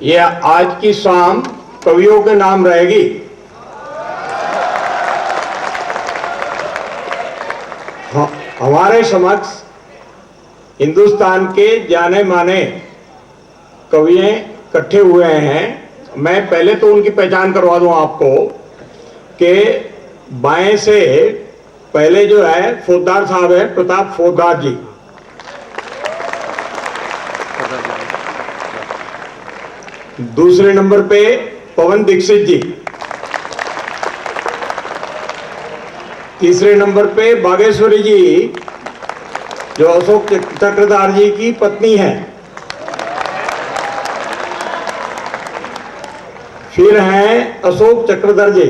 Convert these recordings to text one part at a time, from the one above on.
ये आज की शाम कवियों के नाम रहेगी। हमारे समक्ष हिंदुस्तान के जाने माने कवि इकट्ठे हुए हैं। मैं पहले तो उनकी पहचान करवा दूं आपको कि बाएं से पहले जो है फौजदार साहब है, प्रताप फौजदार जी। दूसरे नंबर पे पवन दीक्षित जी। तीसरे नंबर पे बागेश्वरी जी जो अशोक चक्रधार जी की पत्नी है। फिर हैं अशोक चक्रधर जी।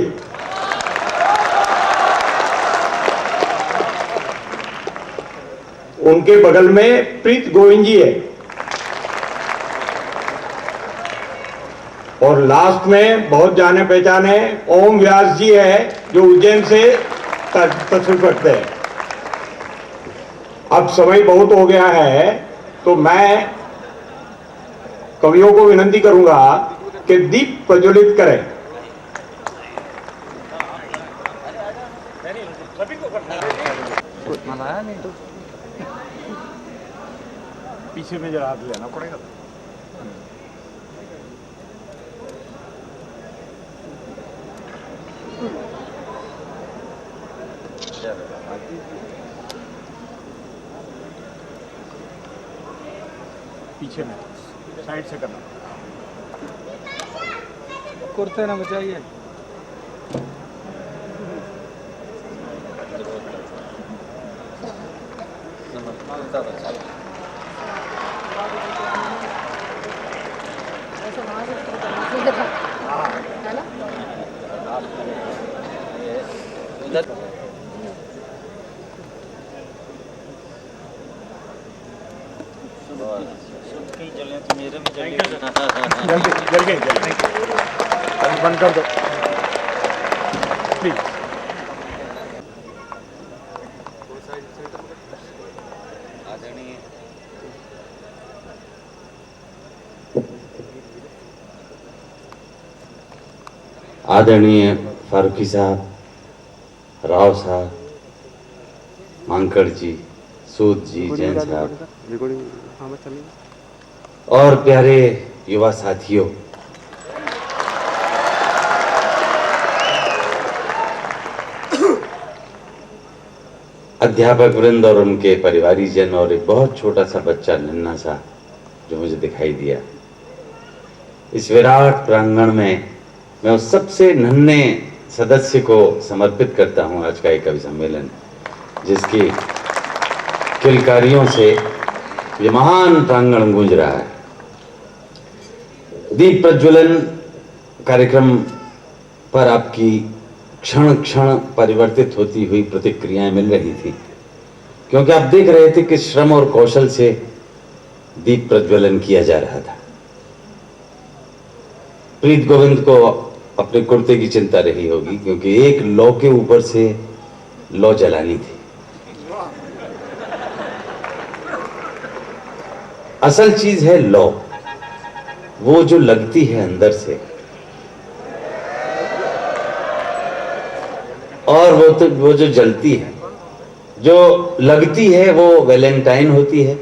उनके बगल में प्रीत गोविंद जी है। और लास्ट में बहुत जाने पहचाने ओम व्यास जी है जो उज्जैन से तशरीफ रखते हैं। अब समय बहुत हो गया है तो मैं कवियों को विनती करूंगा कि दीप प्रज्वलित करें। पीछे में जरा हाथ लेना पड़ेगा। पीछे में साइड से करना। कुर्ते ना बचाइए। जल्दी जल्दी जल्दी बंद कर दो प्लीज। आदरणीय फारूकी साहब, राव साहब, मांकड़ जी, सूद जी, जैन साहब और प्यारे युवा साथियों, अध्यापक वृंद और उनके परिवारीजन और एक बहुत छोटा सा बच्चा नन्हा सा जो मुझे दिखाई दिया, इस विराट प्रांगण में मैं उस सबसे नन्हे सदस्य को समर्पित करता हूं आज का एक कवि सम्मेलन, जिसकी किलकारियों से ये महान प्रांगण गूंज रहा है। दीप प्रज्वलन कार्यक्रम पर आपकी क्षण क्षण परिवर्तित होती हुई प्रतिक्रियाएं मिल रही थी, क्योंकि आप देख रहे थे कि श्रम और कौशल से दीप प्रज्वलन किया जा रहा था। प्रीत गोविंद को अपने कुर्ते की चिंता रही होगी, क्योंकि एक लौ के ऊपर से लौ जलानी थी। असल चीज है लौ, वो जो लगती है अंदर से, और वो जो जलती है, जो लगती है वो वैलेंटाइन होती है,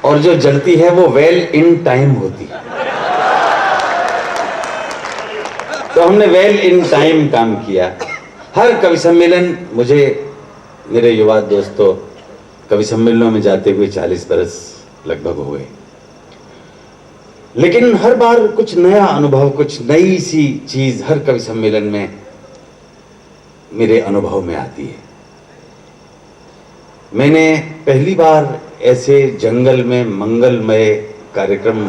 और जो जलती है वो वेल इन टाइम होती है। तो हमने वेल इन टाइम काम किया। हर कवि सम्मेलन, मुझे मेरे युवा दोस्तों कवि सम्मेलनों में जाते हुए 40 बरस लगभग हो गए। लेकिन हर बार कुछ नया अनुभव, कुछ नई सी चीज हर कवि सम्मेलन में मेरे अनुभव में आती है। मैंने पहली बार ऐसे जंगल में मंगलमय कार्यक्रम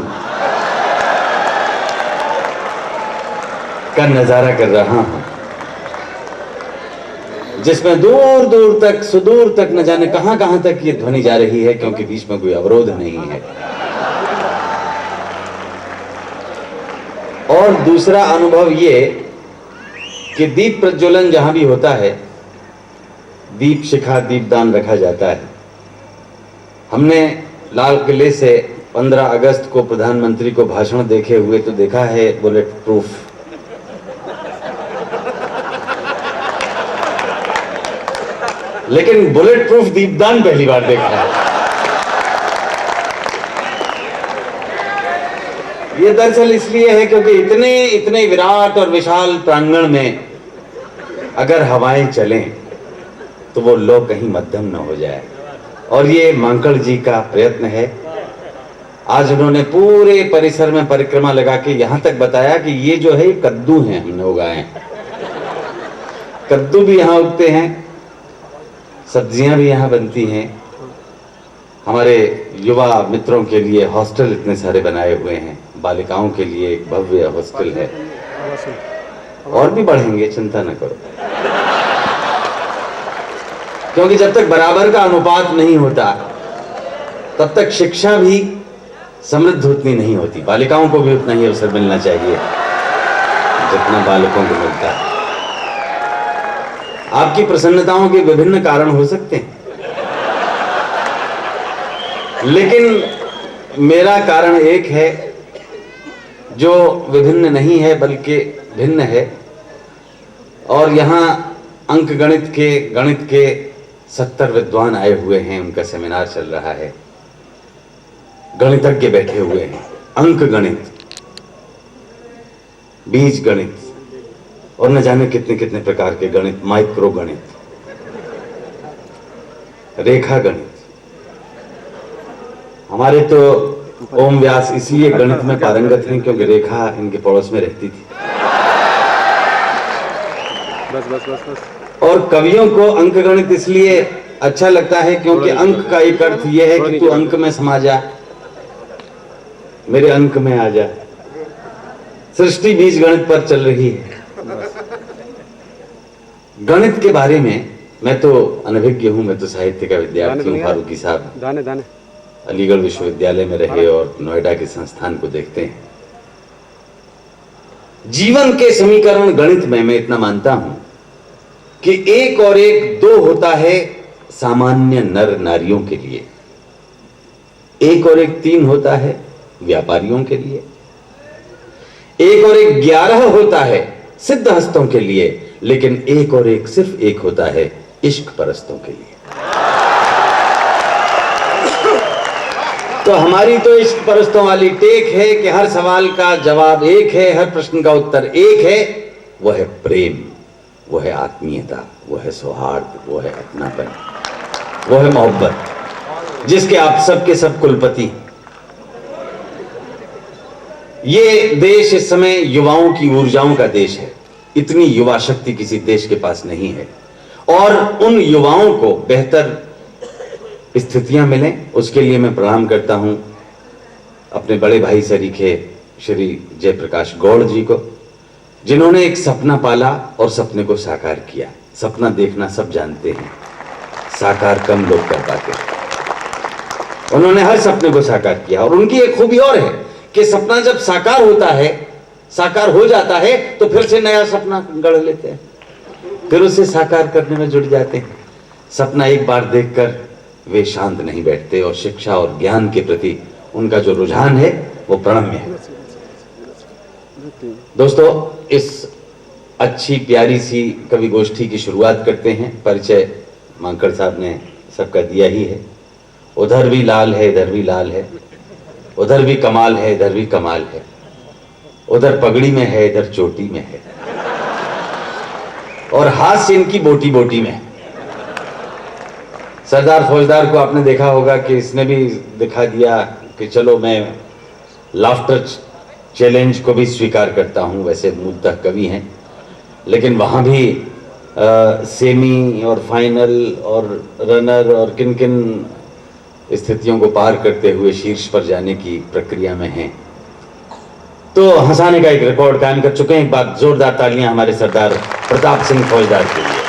का नजारा कर रहा हूं, जिसमें दूर दूर तक, सुदूर तक, न जाने कहां कहां तक ये ध्वनि जा रही है, क्योंकि बीच में कोई अवरोध नहीं है। और दूसरा अनुभव ये कि दीप प्रज्वलन जहां भी होता है, दीप शिखा, दीपदान रखा जाता है। हमने लाल किले से 15 अगस्त को प्रधानमंत्री को भाषण देखे हुए तो देखा है बुलेट प्रूफ, लेकिन बुलेट प्रूफ दीपदान पहली बार देखा है। ये दरअसल इसलिए है क्योंकि इतने विराट और विशाल प्रांगण में अगर हवाएं चलें तो वो लो कहीं मध्यम न हो जाए, और ये मांकड़ जी का प्रयत्न है। आज उन्होंने पूरे परिसर में परिक्रमा लगा के यहां तक बताया कि ये जो है कद्दू हैं, हमने उगाए। कद्दू भी यहां उगते हैं, सब्जियां भी यहां बनती हैं। हमारे युवा मित्रों के लिए हॉस्टल इतने सारे बनाए हुए हैं, बालिकाओं के लिए एक भव्य हॉस्टल है, और भी बढ़ेंगे, चिंता न करो। क्योंकि जब तक बराबर का अनुपात नहीं होता तब तक शिक्षा भी समृद्ध उतनी नहीं होती। बालिकाओं को भी उतना ही अवसर मिलना चाहिए जितना बालकों को मिलता है। आपकी प्रसन्नताओं के विभिन्न कारण हो सकते हैं, लेकिन मेरा कारण एक है जो विभिन्न नहीं है बल्कि भिन्न है। और यहां अंक गणित के 70 विद्वान आए हुए हैं, उनका सेमिनार चल रहा है। गणितज्ञ बैठे हुए हैं, अंक गणित, बीज गणित और न जाने कितने कितने प्रकार के गणित, माइक्रो गणित, रेखा गणित। हमारे तो ओम व्यास इसलिए गणित में पारंगत हैं क्योंकि रेखा इनके पड़ोस में रहती थी। बस। और कवियों को अंक गणित इसलिए अच्छा लगता है क्योंकि अंक का एक अर्थ यह है कि तू अंक में समा जा, मेरे अंक में आ जा। सृष्टि बीज गणित पर चल रही है। गणित के बारे में मैं तो अनभिज्ञ हूं, मैं तो साहित्य का विद्यार्थी हूं। फारूकी साहब दाने अलीगढ़ विश्वविद्यालय में रहे और नोएडा के संस्थान को देखते हैं। जीवन के समीकरण गणित में मैं इतना मानता हूं कि 1 और 1 2 होता है सामान्य नर नारियों के लिए, 1 और 1 3 होता है व्यापारियों के लिए, 1 और 1 11 होता है सिद्धहस्तों के लिए, लेकिन 1 और 1 सिर्फ 1 होता है इश्क परस्तों के लिए। तो हमारी तो इश्क परस्तों वाली टेक है कि हर सवाल का जवाब एक है, हर प्रश्न का उत्तर एक है। वो है प्रेम, वो है आत्मीयता, वो है सौहार्द, वो है अपनापन, वो है मोहब्बत, जिसके आप सबके सब कुलपति। ये देश इस समय युवाओं की ऊर्जाओं का देश है। इतनी युवा शक्ति किसी देश के पास नहीं है, और उन युवाओं को बेहतर स्थितियां मिलें उसके लिए मैं प्रणाम करता हूं अपने बड़े भाई सरीखे श्री जयप्रकाश गौड़ जी को, जिन्होंने एक सपना पाला और सपने को साकार किया। सपना देखना सब जानते हैं, साकार कम लोग कर पाते हैं। उन्होंने हर सपने को साकार किया, और उनकी एक खूबी और है कि सपना जब साकार होता है, साकार हो जाता है, तो फिर से नया सपना गढ़ लेते हैं, फिर उसे साकार करने में जुट जाते हैं। सपना एक बार देखकर वे शांत नहीं बैठते, और शिक्षा और ज्ञान के प्रति उनका जो रुझान है वो प्रणम्य है। दोस्तों, इस अच्छी प्यारी सी कवि गोष्ठी की शुरुआत करते हैं। परिचय मांकड़ साहब ने सबका दिया ही है। उधर भी लाल है, इधर भी लाल है, उधर भी कमाल है, इधर भी कमाल है, उधर पगड़ी में है, इधर चोटी में है, और हास्य इनकी बोटी बोटी में है। सरदार फौजदार को आपने देखा होगा कि इसने भी दिखा दिया कि चलो मैं लाफ्टर चैलेंज को भी स्वीकार करता हूं। वैसे मूलतः कवि हैं, लेकिन वहां भी सेमी और फाइनल और रनर और किन किन स्थितियों को पार करते हुए शीर्ष पर जाने की प्रक्रिया में हैं। तो हंसाने का एक रिकॉर्ड कायम कर चुके हैं। एक बार जोरदार तालियां हमारे सरदार प्रताप सिंह फौजदार के लिए।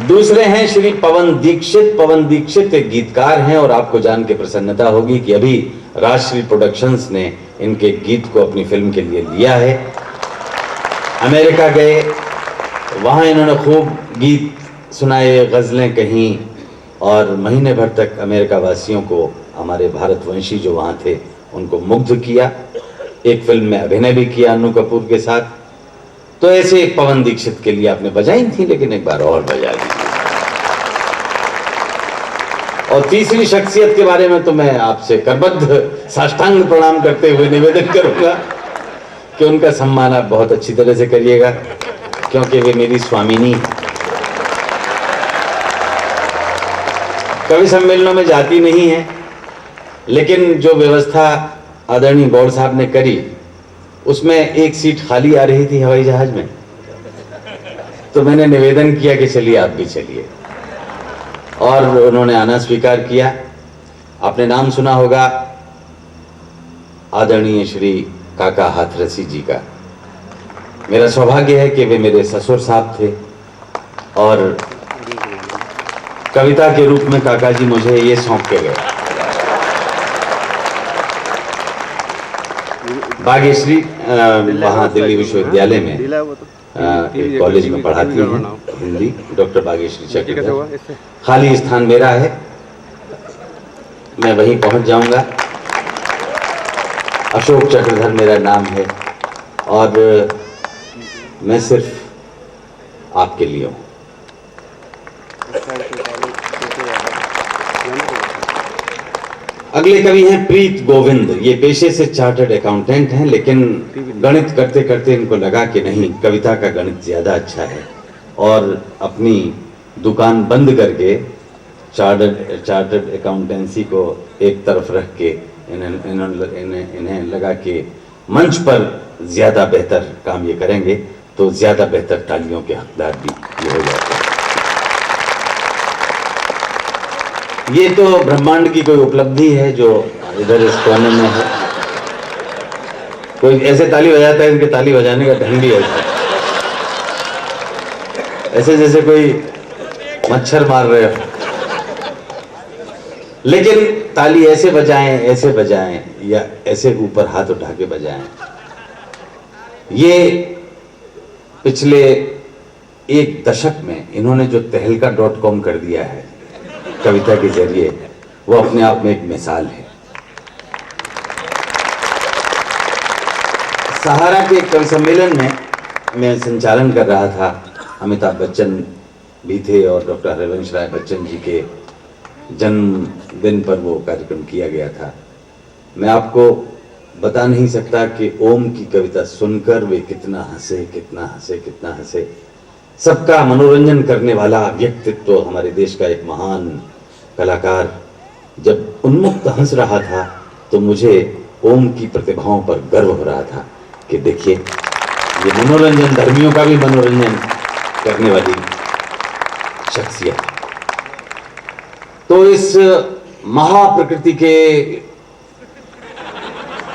दूसरे हैं श्री पवन दीक्षित। पवन दीक्षित एक गीतकार हैं और आपको जान के प्रसन्नता होगी कि अभी राजश्री प्रोडक्शंस ने इनके गीत को अपनी फिल्म के लिए लिया है। अमेरिका गए, वहां इन्होंने खूब गीत सुनाए, गजलें कहीं और महीने भर तक अमेरिका वासियों को, हमारे भारतवंशी जो वहां थे, उनको मुग्ध किया। एक फिल्म में अभिनय भी किया अन्नू कपूर के साथ। तो ऐसे पवन दीक्षित के लिए आपने बजाई थी, लेकिन एक बार और बजा दी। और तीसरी शख्सियत के बारे में तो मैं आपसे करबद्ध साष्टांग प्रणाम करते हुए निवेदन करूंगा कि उनका सम्मान आप बहुत अच्छी तरह से करिएगा, क्योंकि वे मेरी स्वामिनी है। कवि सम्मेलनों में जाती नहीं है, लेकिन जो व्यवस्था आदरणीय गौड़ साहब ने करी, उसमें एक सीट खाली आ रही थी हवाई जहाज में, तो मैंने निवेदन किया कि चलिए आप भी चलिए, और उन्होंने आना स्वीकार किया। आपने नाम सुना होगा आदरणीय श्री काका हाथरसी जी का। मेरा सौभाग्य है कि वे मेरे ससुर साहब थे और कविता के रूप में काका जी मुझे ये सौंप के गए। बागेश्वरी वहाँ दिल्ली विश्वविद्यालय में एक कॉलेज में पढ़ाती हैं हिंदी, डॉक्टर बागेश्वरी चक्रधर। खाली स्थान मेरा है, मैं वहीं पहुंच जाऊंगा। अशोक चक्रधर मेरा नाम है और मैं सिर्फ आपके लिए हूं। अगले कवि हैं प्रीत गोविंद। ये पेशे से चार्टर्ड अकाउंटेंट हैं, लेकिन गणित करते करते इनको लगा कि नहीं, कविता का गणित ज्यादा अच्छा है, और अपनी दुकान बंद करके चार्टर्ड अकाउंटेंसी को एक तरफ रख के इन्हें लगा कि मंच पर ज्यादा बेहतर काम ये करेंगे तो ज्यादा बेहतर तालियों के हकदार भी ये हो जाते हैं। ये तो ब्रह्मांड की कोई उपलब्धि है जो इधर इस कोने में है। कोई ऐसे ताली बजाता है, इनके ताली बजाने का ढंग भी ऐसा, ऐसे जैसे कोई मच्छर मार रहे हो। लेकिन ताली ऐसे बजाएं या ऐसे ऊपर हाथ उठा के बजाएं। ये पिछले एक दशक में इन्होंने जो तहलका.com कर दिया है कविता के जरिए, वो अपने आप में एक मिसाल है। सहारा के कवि सम्मेलन में मैं संचालन कर रहा था। अमिताभ बच्चन भी थे और डॉक्टर हरिवंश राय बच्चन जी के जन्मदिन पर वो कार्यक्रम किया गया था। मैं आपको बता नहीं सकता कि ओम की कविता सुनकर वे कितना हंसे। सबका मनोरंजन करने वाला व्यक्तित्व, हमारे देश का एक महान कलाकार जब उन्मुक्त हंस रहा था, तो मुझे ओम की प्रतिभाओं पर गर्व हो रहा था कि देखिए, ये मनोरंजन, धर्मियों का भी मनोरंजन करने वाली शख्सियत। तो इस महाप्रकृति के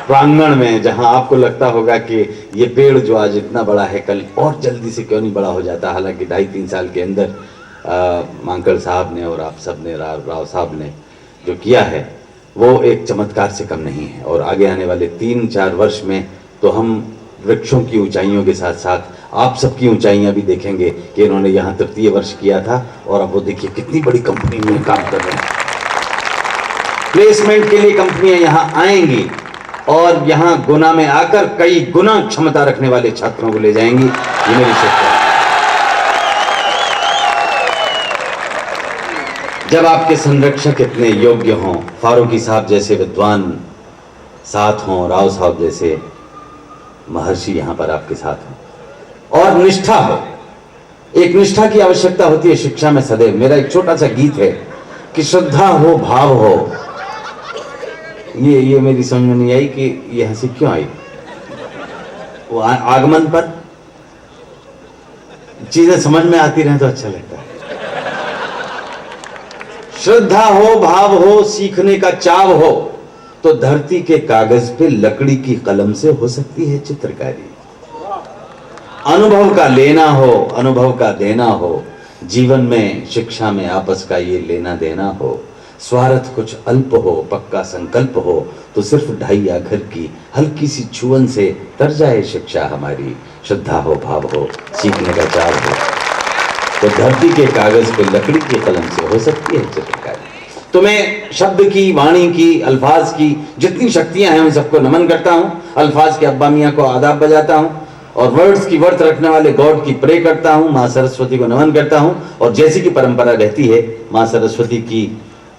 प्रांगण में, जहां आपको लगता होगा कि ये पेड़ जो आज इतना बड़ा है, कल और जल्दी से क्यों नहीं बड़ा हो जाता, हालांकि 2.5-3 साल के अंदर मांकड़ साहब ने और आप सब ने, राव साहब ने जो किया है, वो एक चमत्कार से कम नहीं है। और आगे आने वाले 3-4 वर्ष में तो हम वृक्षों की ऊंचाइयों के साथ साथ आप सबकी ऊंचाइयां भी देखेंगे कि इन्होंने यहाँ 3य वर्ष किया था और अब वो देखिए कितनी बड़ी कंपनी में काम कर रहे हैं। प्लेसमेंट के लिए कंपनियां यहाँ आएंगी और यहाँ गुना में आकर कई गुना क्षमता रखने वाले छात्रों को ले जाएंगी, ये मेरी सोच है। जब आपके संरक्षक इतने योग्य हों, फारूकी साहब जैसे विद्वान साथ हों, राव साहब जैसे महर्षि यहाँ पर आपके साथ हों, और निष्ठा हो, एक निष्ठा की आवश्यकता होती है शिक्षा में सदैव। मेरा एक छोटा सा गीत है कि श्रद्धा हो, भाव हो, ये मेरी समझ में नहीं आई कि ये हंसी क्यों आई। वो आगमन पर चीजें समझ में आती रहे तो अच्छा लगता है। श्रद्धा हो, भाव हो, सीखने का चाव हो तो धरती के कागज पे लकड़ी की कलम से हो सकती है चित्रकारी। अनुभव का लेना हो, अनुभव का देना हो, जीवन में शिक्षा में आपस का ये लेना देना हो, स्वार्थ कुछ अल्प हो, पक्का संकल्प हो तो सिर्फ ढाई आखर की हल्की सी छुअन से तर जाए शिक्षा हमारी। श्रद्धा हो, भाव हो, सीखने का चाव हो तो धरती के कागज पे लकड़ी की कलम से हो सकती है चित्रकारी। तो मैं शब्द की, वाणी की, अल्फाज की जितनी शक्तियां हैं उन सबको नमन करता हूं। अल्फाज के अब्बा मियां को आदाब बजाता हूं और वर्ड्स की वर्थ रखने वाले गॉड की प्रे करता हूं। माँ सरस्वती को नमन करता हूं और जैसी की परंपरा रहती है माँ सरस्वती की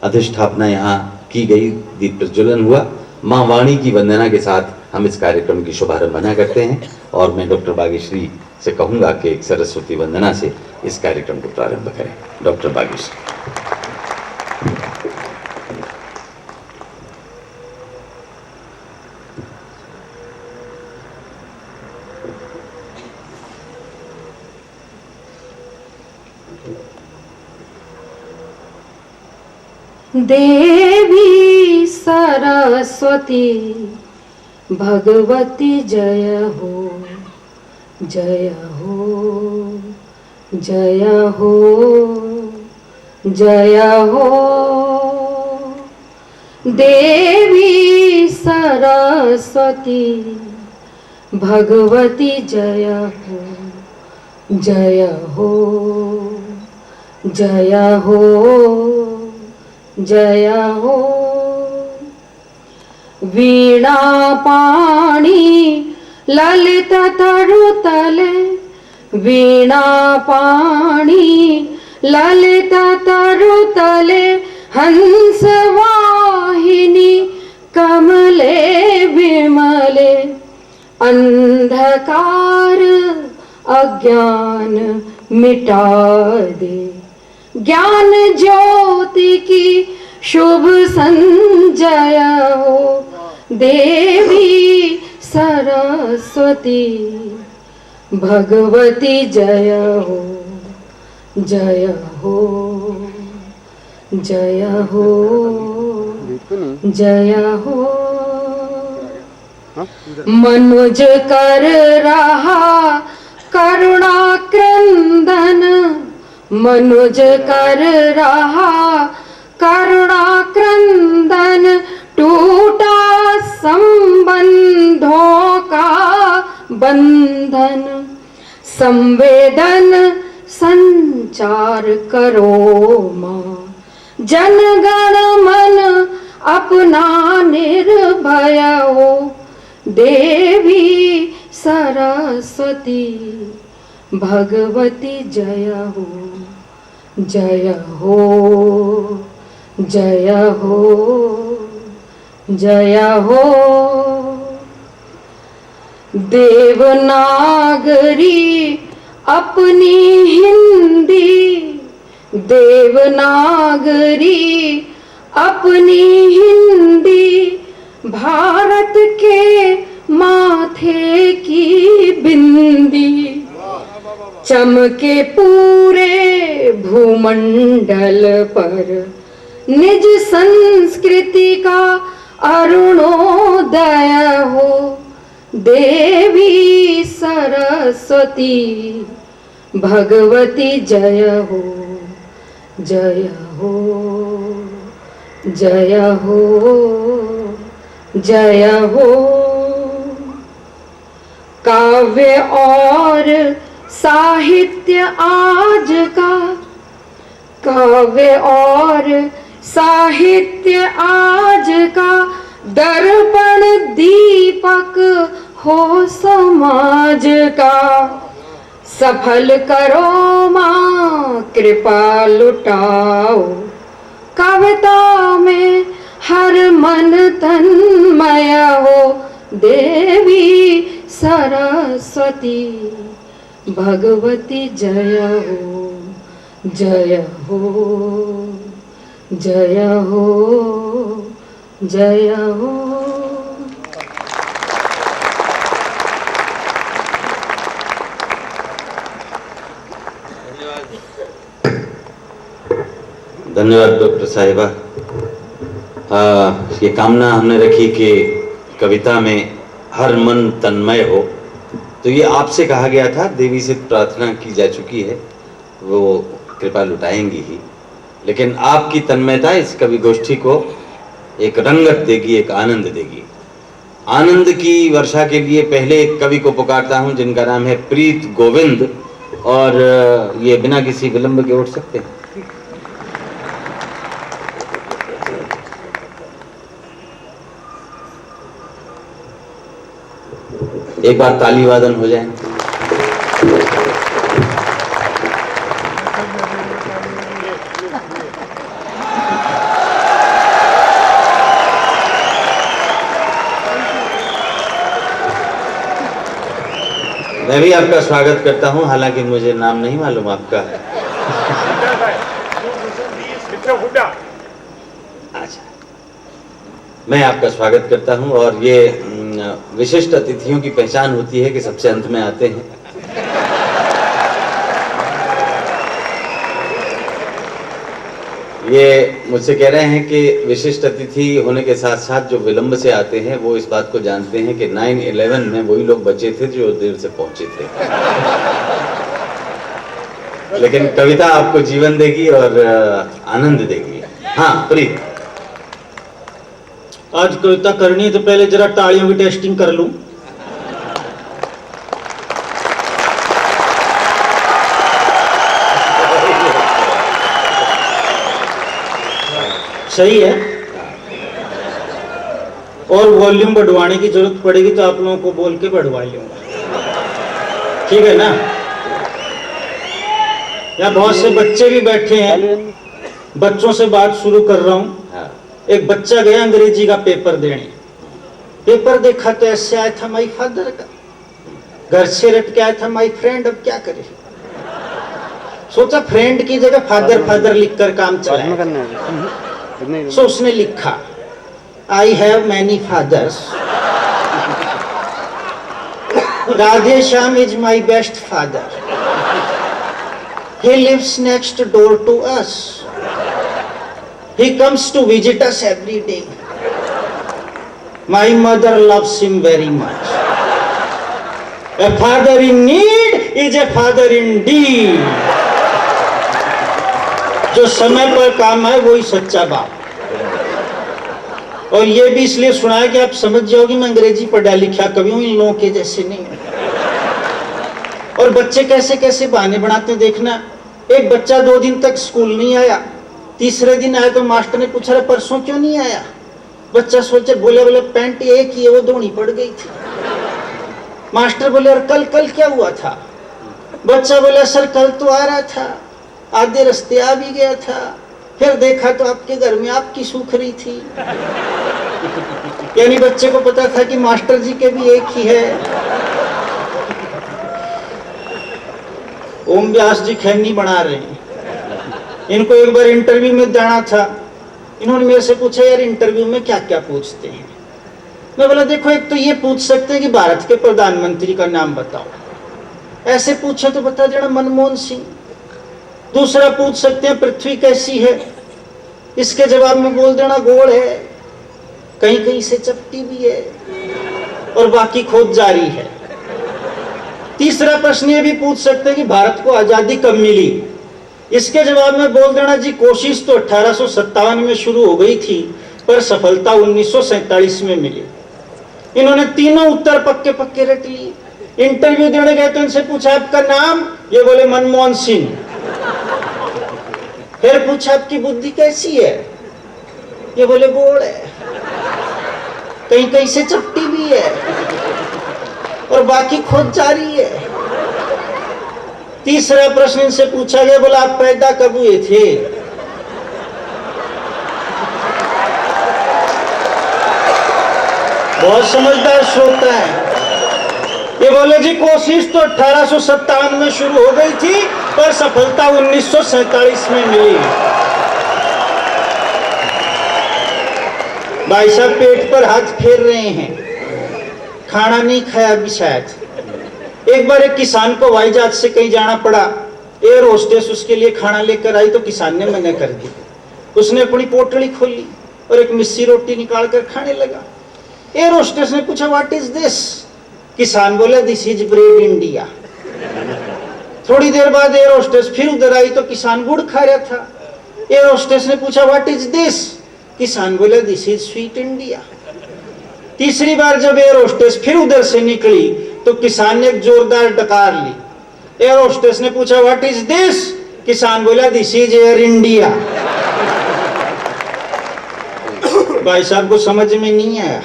अधिष्ठापना यहाँ की गई, दीप प्रज्वलन हुआ। माँ वाणी की वंदना के साथ हम इस कार्यक्रम की शुभारंभना करते हैं और मैं डॉक्टर बागेश्वरी से कहूंगा कि एक सरस्वती वंदना से इस कार्यक्रम को प्रारंभ करें। डॉक्टर बागेश्वरी। देवी सरस्वती भगवती जय हो, जय हो, जय हो, जय हो। देवी सरस्वती भगवती जय हो, जय हो, जय हो, जय हो। वीणा पाणी ललित तरुतले, वीणा पाणी ललित तरुतले, हंस वाहिनी कमले विमले। अंधकार अज्ञान मिटा दे, ज्ञान ज्योति की शुभ संजय हो। देवी सरस्वती भगवती जय हो, जय हो, जय हो, जय हो। मनुज कर रहा करुणा क्रंदन, मनुज कर रहा करुणा क्रंदन। टूटा संबंधों का बंधन, संवेदन संचार करो माँ। जनगण मन अपना निर्भय हो। देवी सरस्वती भगवती जय हो, जय हो, जय हो, जय हो। देवनागरी अपनी हिंदी, देवनागरी अपनी हिंदी। भारत के माथे की बिंदी, चमके पूरे भूमंडल पर। निज संस्कृति का अरुणोदय हो। देवी सरस्वती भगवती जय हो, जय हो, जय हो, जय हो। काव्य और साहित्य आज का, काव्य और साहित्य आज का दर्पण दीपक हो समाज का। सफल करो माँ कृपा लुटाओ, कविता में हर मन तन्मय हो। देवी सरस्वती भगवती जय हो, जय हो, जय हो, जय हो। धन्यवाद डॉक्टर साहिबा। ये कामना हमने रखी कि कविता में हर मन तन्मय हो, तो ये आपसे कहा गया था, देवी से प्रार्थना की जा चुकी है, वो कृपा लुटाएंगी ही, लेकिन आपकी तन्मयता इस कवि गोष्ठी को एक रंगत देगी, एक आनंद देगी। आनंद की वर्षा के लिए पहले एक कवि को पुकारता हूं जिनका नाम है प्रीत गोविंद, और ये बिना किसी विलंब के उठ सकते हैं। एक बार ताली वादन हो जाए। मैं भी आपका स्वागत करता हूं, हालांकि मुझे नाम नहीं मालूम आपका। अच्छा, मैं आपका स्वागत करता हूं, और ये विशिष्ट अतिथियों की पहचान होती है कि सबसे अंत में आते हैं। ये मुझसे कह रहे हैं कि विशिष्ट अतिथि होने के साथ साथ जो विलंब से आते हैं वो इस बात को जानते हैं कि 9/11 में वही लोग बचे थे जो देर से पहुंचे थे। लेकिन कविता आपको जीवन देगी और आनंद देगी। हाँ प्रीत, आज कविता करनी है तो पहले जरा तालियों की टेस्टिंग कर लूं। सही है, और वॉल्यूम बढ़वाने की जरूरत पड़ेगी तो आप लोगों को बोल के बढ़वा लूंगा, ठीक है ना। यहाँ बहुत से बच्चे भी बैठे हैं, बच्चों से बात शुरू कर रहा हूं। एक बच्चा गया अंग्रेजी का पेपर देने, पेपर देखा तो ऐसे आया था माई फादर का, घर से रट के आया था माई फ्रेंड, अब क्या करे। सोचा फ्रेंड की जगह फादर फादर लिखकर काम चलाए, सो उसने लिखा I have many fathers, Radhe Shyam is my best father, he lives next door to us, he comes to visit us every day, my mother loves him very much, a father in need is a father indeed, जो समय पर काम है वही सच्चा बाप। और ये भी इसलिए सुनाया कि आप समझ जाओगे मैं अंग्रेजी पढ़ा लिखा कभी हूं, इन लोगों के जैसे नहीं। और बच्चे कैसे कैसे बहाने बनाते हैं देखना। एक बच्चा 2 दिन तक स्कूल नहीं आया, तीसरे दिन आया तो मास्टर ने पूछा परसों क्यों नहीं आया। बच्चा सोचे, बोले बोले पैंट एक ही है वो धोनी पड़ गई थी। मास्टर बोले और कल कल क्या हुआ था। बच्चा बोले सर कल तो आ रहा था, आधे रास्ते आ भी गया था, फिर देखा तो आपके घर में आपकी सूख रही थी। यानी बच्चे को पता था कि मास्टर जी के भी एक ही है। ओम व्यास जी खैनी बना रहे हैं। इनको एक बार इंटरव्यू में जाना था, इन्होंने मेरे से पूछा यार इंटरव्यू में क्या क्या पूछते हैं। मैं बोला देखो एक तो ये पूछ सकते हैं कि भारत के प्रधानमंत्री का नाम बताओ, ऐसे पूछे तो बता देना मनमोहन सिंह। दूसरा पूछ सकते हैं पृथ्वी कैसी है, इसके जवाब में बोल देना गोल है, कहीं कहीं से चपटी भी है, और बाकी खोज जारी है। तीसरा प्रश्न ये भी पूछ सकते हैं कि भारत को आजादी कब मिली, इसके जवाब में बोल देना जी कोशिश तो 1857 में शुरू हो गई थी पर सफलता 1947 में मिली। इन्होंने तीनों उत्तर पक्के पक्के रट लिए। इंटरव्यू देने गए तो इनसे पूछा आपका नाम, ये बोले मनमोहन सिंह। फिर पूछा आपकी बुद्धि कैसी है, ये बोले गोल है, कहीं कहीं से चपटी भी है, और बाकी खोज जारी है। तीसरा प्रश्न इनसे पूछा गया, बोला आप पैदा कब हुए थे। बहुत समझदार श्रोता है। ये बोले जी कोशिश तो 1857 में शुरू हो गई थी पर सफलता 1947 में मिली। भाई साहब पेट पर हाथ फेर रहे हैं, खाना नहीं खाया अभी शायद। एक बार एक किसान को हवाई जहाज से कहीं जाना पड़ा, एयर होस्टेस उसके लिए खाना लेकर आई तो किसान ने मना कर दी। उसने अपनी पोटली खोली और एक मिस्सी रोटी निकाल कर खाने लगा। एयर होस्टेस ने पूछा व्हाट इज दिस? किसान बोला दिस इज ब्रेड इंडिया। थोड़ी देर बाद एयर होस्टेस फिर उधर आई तो किसान गुड़ खा रहा था। एयर होस्टेस ने पूछा व्हाट इज दिस? किसान बोला दिस इज स्वीट इंडिया। तीसरी बार जब एयर होस्टेस फिर उधर से निकली तो किसान ने एक जोरदार डकार ली। एयर होस्टेस ने पूछा व्हाट इज दिस? किसान बोला दिस इज एयर इंडिया। भाई साहब को समझ में नहीं आया।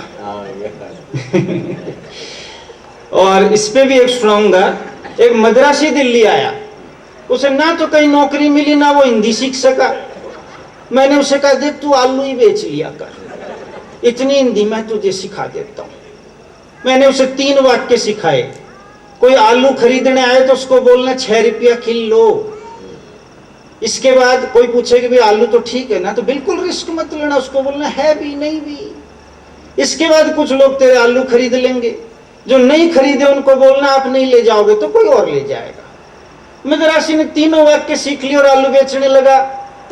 और इस पे भी एक सुनाऊंगा। एक मद्रासी दिल्ली आया, उसे ना तो कहीं नौकरी मिली ना वो हिंदी सीख सका। मैंने उसे कहा देख तू आलू ही बेच लिया कर, इतनी हिंदी मैं तुझे सिखा देता हूं। मैंने उसे 3 वाक्य सिखाए। कोई आलू खरीदने आए तो उसको बोलना 6 रुपया किलो। इसके बाद कोई पूछे कि भाई आलू तो ठीक है ना, तो बिल्कुल रिस्क मत लेना, उसको बोलना है भी नहीं भी। इसके बाद कुछ लोग तेरे आलू खरीद लेंगे, जो नहीं खरीदे उनको बोलना आप नहीं ले जाओगे तो कोई और ले जाएगा। मद्रासी ने 3 वाक्य सीख लिए और आलू बेचने लगा।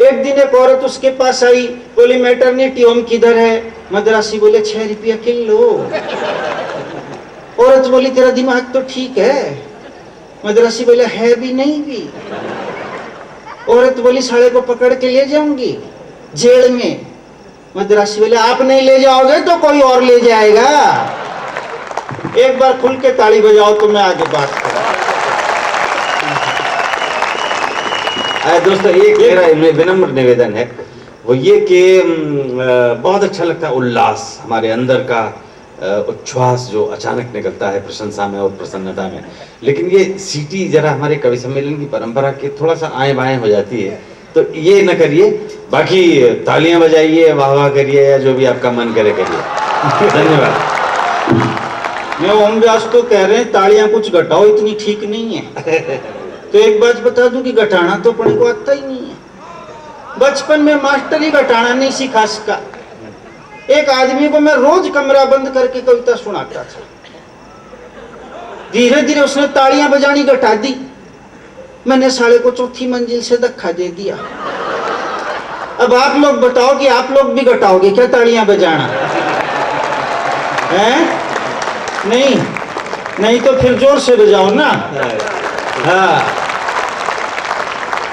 एक दिन एक औरत उसके पास आई, बोली मैटरनिटी होम किधर है? मद्रासी बोले 6 रुपया किलो। औरत बोली तेरा दिमाग तो ठीक है। मद्रासी बोले है भी नहीं भी। औरत बोली साले को पकड़ के ले जाऊंगी जेल में। मद्रासी बोले आप नहीं ले जाओगे तो कोई और ले जाएगा। एक बार खुल के ताली बजाओ तो मैं आगे बात करूं। दोस्तों एक मेरा विनम्र निवेदन है, वो ये कि बहुत अच्छा लगता है उल्लास, हमारे अंदर का उच्छ्वास जो अचानक निकलता है प्रशंसा में और प्रसन्नता में। लेकिन ये सीटी जरा हमारे कवि सम्मेलन की परंपरा के थोड़ा सा आए बाएं हो जाती है, तो ये न करिए। बाकी तालियां बजाइए, वाह वाह करिए, या जो भी आपका मन करे करिए। धन्यवाद। मैं ओम व्यास तो कह रहे हैं तालियां कुछ घटाओ, इतनी ठीक नहीं है। तो एक बात बता दूं कि घटाना तो अपने को आता ही नहीं है। बचपन में मास्टर ही घटाना नहीं सिखा सका। एक आदमी को मैं रोज कमरा बंद करके कविता सुनाता था। धीरे धीरे उसने तालियां बजानी घटा दी। मैंने साले को 4थी मंजिल से धक्का दे दिया। अब आप लोग बताओ कि आप लोग भी घटाओगे क्या तालियां बजाना? हैं? नहीं तो फिर जोर से बजाओ ना। हाँ,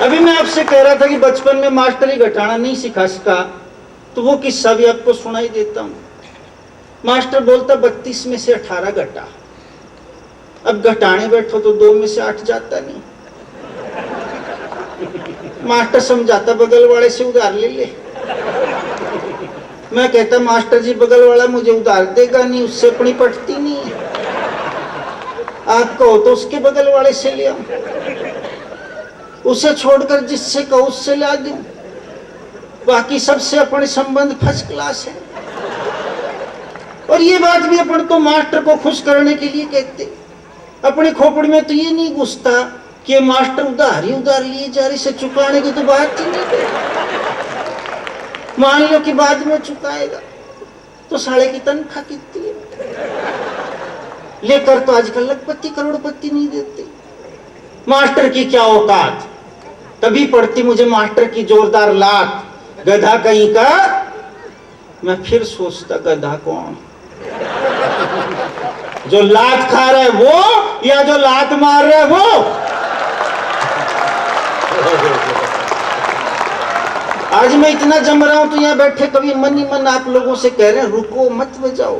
अभी मैं आपसे कह रहा था कि बचपन में मास्टर ही घटाना नहीं सिखा सका, तो वो किस्सा भी आपको सुनाई देता हूं। मास्टर बोलता 32 में से 18 घटा। अब घटाने बैठो तो 2 में से 8 जाता नहीं। मास्टर समझाता बगल वाले से उधार ले ले। मैं कहता मास्टर जी बगल वाला मुझे उधार देगा नहीं, उससे अपनी पटती नहीं है। आप कहो तो उसके बगल वाले से ले आओ, उसे छोड़कर जिससे कहो उससे ला दूं। बाकी सबसे अपने संबंध फर्स्ट क्लास है। और ये बात भी अपन तो मास्टर को खुश करने के लिए कहते। अपनी खोपड़ी में तो ये नहीं घुसता कि मास्टर उधार लिए जा रही, से चुकाने की तो बात ही नहीं। मान लो कि बाद में चुकाएगा तो साले की तनख्वाह कितनी है? लेकर तो आजकल लखपति करोड़पति नहीं देते। मास्टर की क्या औकात, तभी पड़ती मुझे मास्टर की जोरदार लात। गधा कहीं का। मैं फिर सोचता गधा कौन, जो लात खा रहा है वो या जो लात मार रहा है वो? आज मैं इतना जम रहा हूं तो यहाँ बैठे कभी मन ही मन आप लोगों से कह रहे हैं रुको मत बजाओ,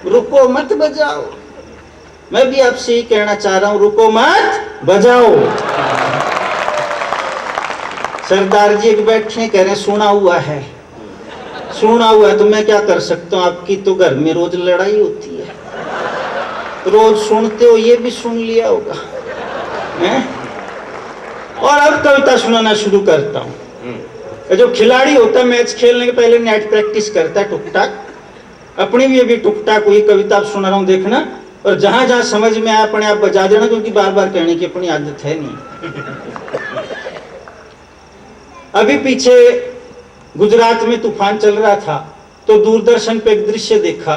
रुको मत बजाओ। मैं भी आपसे ही कहना चाह रहा हूं रुको मत बजाओ। सरदार जी एक बैठे कह रहे सुना हुआ है, सुना हुआ है। तो मैं क्या कर सकता हूं, आपकी तो घर में रोज लड़ाई होती है, रोज सुनते हो, ये भी सुन लिया होगा हैं? और अब कविता सुनाना शुरू करता हूं। जो खिलाड़ी होता है मैच खेलने के पहले नेट प्रैक्टिस करता है टुक टाक। अपनी भी अभी टुक टाक हुई कविता सुना रहा हूं, देखना। और जहां जहां समझ में आया अपने आप बजा देना, क्योंकि बार बार कहने की अपनी आदत है नहीं। अभी पीछे गुजरात में तूफान चल रहा था तो दूरदर्शन पे एक दृश्य देखा,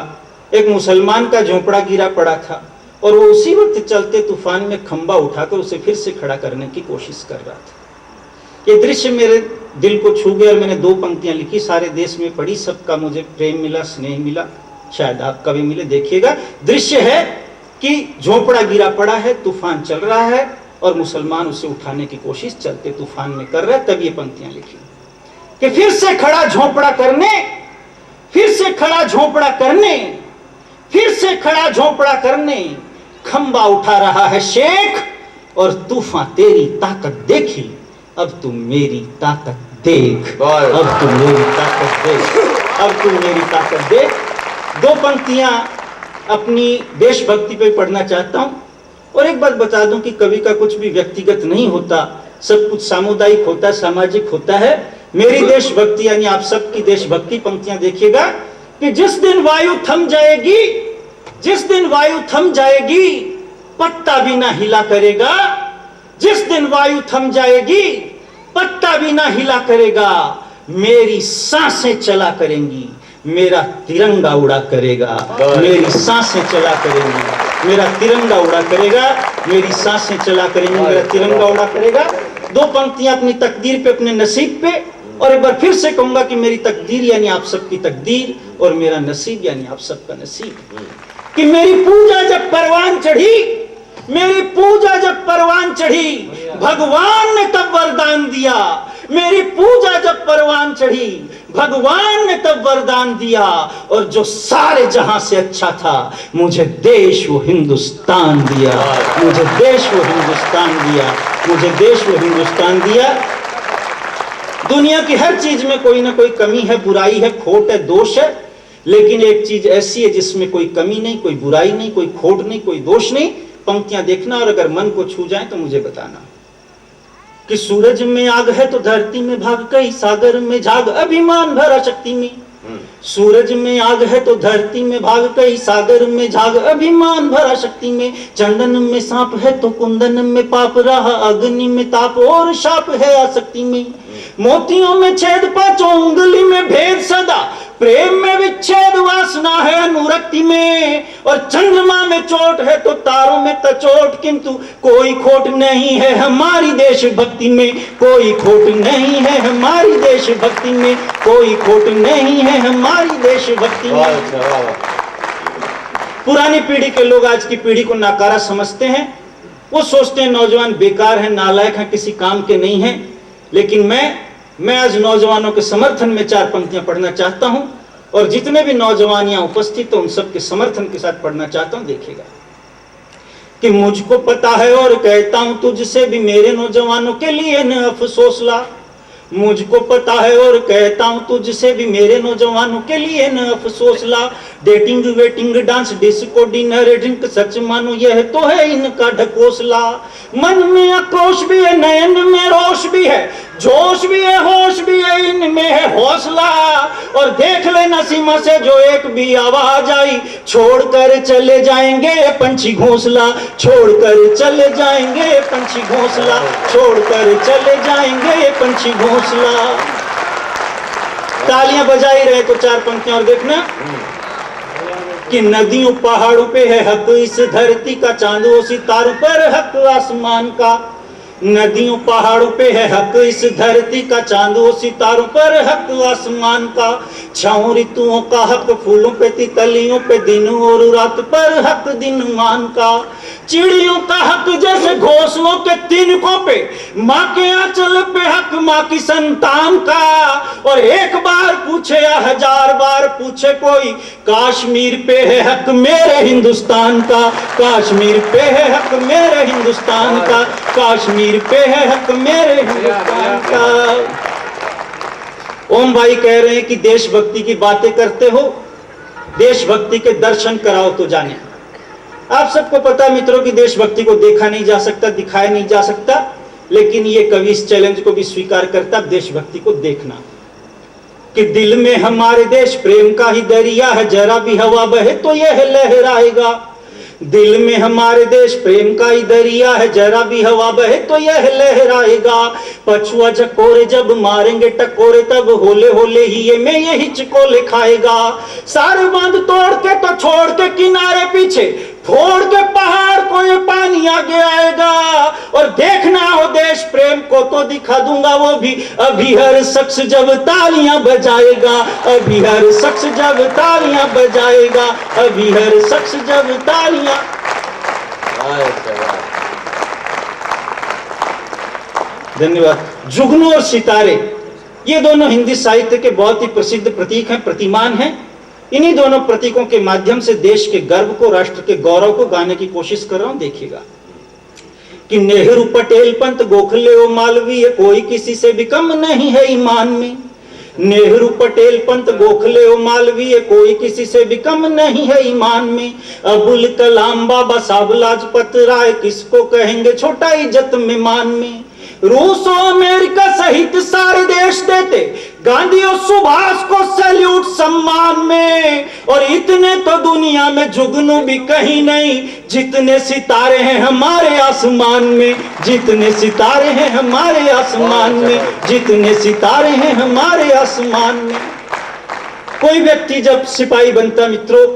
एक मुसलमान का झोपड़ा गिरा पड़ा था और वो उसी वक्त चलते तूफान में खंबा उठाकर उसे फिर से खड़ा करने की कोशिश कर रहा था। ये दृश्य मेरे दिल को छू गया और मैंने 2 पंक्तियां लिखी, सारे देश में पढ़ी, सबका मुझे प्रेम मिला, स्नेह मिला, शायद आपका भी मिले। देखिएगा, दृश्य है कि झोपड़ा गिरा पड़ा है, तूफान चल रहा है और मुसलमान उसे उठाने की कोशिश चलते तूफान में कर रहा है। तब ये पंक्तियां लिखी कि फिर से खड़ा झोपड़ा करने, फिर से खड़ा झोपड़ा करने, फिर से खड़ा झोपड़ा करने, खंबा उठा रहा है शेख और तूफान तेरी ताकत देखी, अब तू मेरी ताकत देख, अब तू मेरी ताकत देख, अब तू मेरी ताकत देख। 2 पंक्तियां अपनी देशभक्ति पे पढ़ना चाहता हूं और एक बात बता दूं कि कवि का कुछ भी व्यक्तिगत नहीं होता, सब कुछ सामुदायिक होता है, सामाजिक होता है। मेरी देशभक्ति यानी आप सबकी देशभक्ति पंक्तियां देखिएगा कि जिस दिन वायु थम जाएगी, जिस दिन वायु थम जाएगी पत्ता भी ना हिला करेगा, जिस दिन वायु थम जाएगी पत्ता भी ना हिला करेगा, मेरी सांसें चला करेंगी, मेरा तिरंगा उड़ा करेगा, मेरी सांसें चला करेंगी, मेरा तिरंगा उड़ा करेगा, मेरी सांसें चला करेंगी, मेरा तिरंगा उड़ा करेगा। 2 पंक्तियां अपनी तकदीर पे, अपने नसीब पे, और एक बार फिर से कहूंगा कि मेरी तकदीर यानी आप सबकी तकदीर और मेरा नसीब यानी आप सबका नसीब। कि मेरी पूजा जब परवान चढ़ी, मेरी पूजा जब परवान चढ़ी, भगवान ने तब वरदान दिया, मेरी पूजा जब परवान चढ़ी, भगवान ने तब वरदान दिया, और जो सारे जहां से अच्छा था मुझे देश वो हिंदुस्तान दिया, मुझे देश वो हिंदुस्तान दिया, मुझे देश वो हिंदुस्तान दिया। दुनिया की हर चीज में कोई ना कोई कमी है, बुराई है, खोट है, दोष है, लेकिन एक चीज ऐसी है जिसमें कोई कमी नहीं, कोई बुराई नहीं, कोई खोट नहीं, कोई दोष नहीं। पंक्तियां देखना और अगर मन को छू जाए तो मुझे बताना कि सूरज में आग है तो धरती में भाग, कई सागर में झाग, अभिमान भरा शक्ति में। सूरज में आग है तो धरती में भाग, कई सागर में झाग, अभिमान भरा शक्ति में। चंदन में सांप है तो कुंदन में पाप, रहा अग्नि में ताप और शाप है आसक्ति में। मोतियों में छेद, पांचों उंगली में भेद सदा, प्रेम में विच्छेद, वासना है अनुरक्ति में। और चंद्रमा में चोट है तो तारों में तचोट, किंतु कोई खोट नहीं है हमारी देशभक्ति में, कोई खोट नहीं है हमारी देशभक्ति में, कोई खोट नहीं है हमारी देशभक्ति में। पुरानी पीढ़ी के लोग आज की पीढ़ी को नाकारा समझते हैं, वो सोचते हैं नौजवान बेकार हैं, नालायक हैं, किसी काम के नहीं हैं। लेकिन मैं आज नौजवानों के समर्थन में 4 पंक्तियां पढ़ना चाहता हूं और जितने भी नौजवान यहां उपस्थित हैं उन सबके समर्थन के साथ पढ़ना चाहता हूं। देखिएगा कि मुझको पता है और कहता हूं तुझसे भी मेरे नौजवानों के लिए न अफसोस ला, मुझको पता है और कहता हूं तुझसे भी मेरे नौजवानों के लिए न अफसोस ला। Dating, waiting, dance, disco, dinner, drink, सच मानो यह तो है इनका ढकोसला। मन में आक्रोश भी है, नयन में रोश भी है, जोश भी है, होश भी है, इनमें है हौसला। और देख लेना सीमा से जो एक भी आवाज आई, छोड़कर चले जाएंगे पंछी घोंसला, छोड़कर चले जाएंगे पंछी घोंसला, छोड़कर चले जाएंगे पंछी घोंसला। तालियां बजाई रहे तो 4 पंक्तियां और देखना कि नदियों पहाड़ों पे है हक इस धरती का, चांदों सितारों पर हक आसमान का। नदियों पहाड़ों पे है हक इस धरती का, चांदों सितारों पर हक आसमान का। छाओं ऋतुओं का हक, फूलों पे तितलियों पे, दिन और रात पर हक दिन मान का। चिड़ियों का हक जैसे घोंसलों के तिनकों पे, माँ के आंचल पे हक माँ की संतान का। और एक बार पूछे या 1000 बार पूछे कोई, कश्मीर पे है हक मेरे हिंदुस्तान का, कश्मीर पे है हक मेरे हिंदुस्तान का, कश्मीर पे है हक मेरे हिंदुस्तान का। ओम भाई कह रहे हैं कि देशभक्ति की बातें करते हो, देशभक्ति के दर्शन कराओ तो जाने। आप सबको पता मित्रों की देशभक्ति को देखा नहीं जा सकता, दिखाया नहीं जा सकता, लेकिन ये कवि इस चैलेंज को भी स्वीकार करता, देशभक्ति को देखना। कि दिल में हमारे देश प्रेम का ही दरिया है, जरा भी हवा बहे तो यह लहराएगा। दिल में हमारे देश प्रेम का ही दरिया है, जरा भी हवा बहे तो यह लहराएगा। पछुआ चकोरे जब मारेंगे टकोरे, तब होले होले ही ये में यही चिकोले खाएगा। सारे बांध तोड़ के तो छोड़ के किनारे पीछे, फोड़ के पहाड़ को ये पानी आगे आएगा। और देखना हो देश प्रेम को तो दिखा दूंगा वो भी, अभी हर शख्स जब तालियां बजाएगा। अभी हर शख्स जब तालियां बजाएगा, अभी हर शख्स जब तालियां। धन्यवाद। जुगनू और सितारे, ये दोनों हिंदी साहित्य के बहुत ही प्रसिद्ध प्रतीक हैं, प्रतिमान हैं। इन्हीं दोनों प्रतीकों के माध्यम से देश के गर्व को, राष्ट्र के गौरव को गाने की कोशिश कर रहा हूं। देखिएगा कि नेहरू, पटेल, पंत, गोखले और मालवीय, कोई किसी से भी कम नहीं है ईमान में। नेहरू, पटेल, पंत, गोखले और मालवीय, कोई किसी से भी कम नहीं है ईमान में। अबुल कलाम, बाबा साहब, लाजपत राय, किसको कहेंगे छोटा इज्जत में मान में। रूस और अमेरिका सहित सारे देश देते गांधी और सुभाष को सैल्यूट सम्मान में। और इतने तो दुनिया में जुगनू भी कहीं नहीं, जितने सितारे हैं हमारे आसमान में। जितने सितारे हैं हमारे आसमान में, जितने सितारे हैं हमारे आसमान में। कोई व्यक्ति जब सिपाही बनता मित्रों,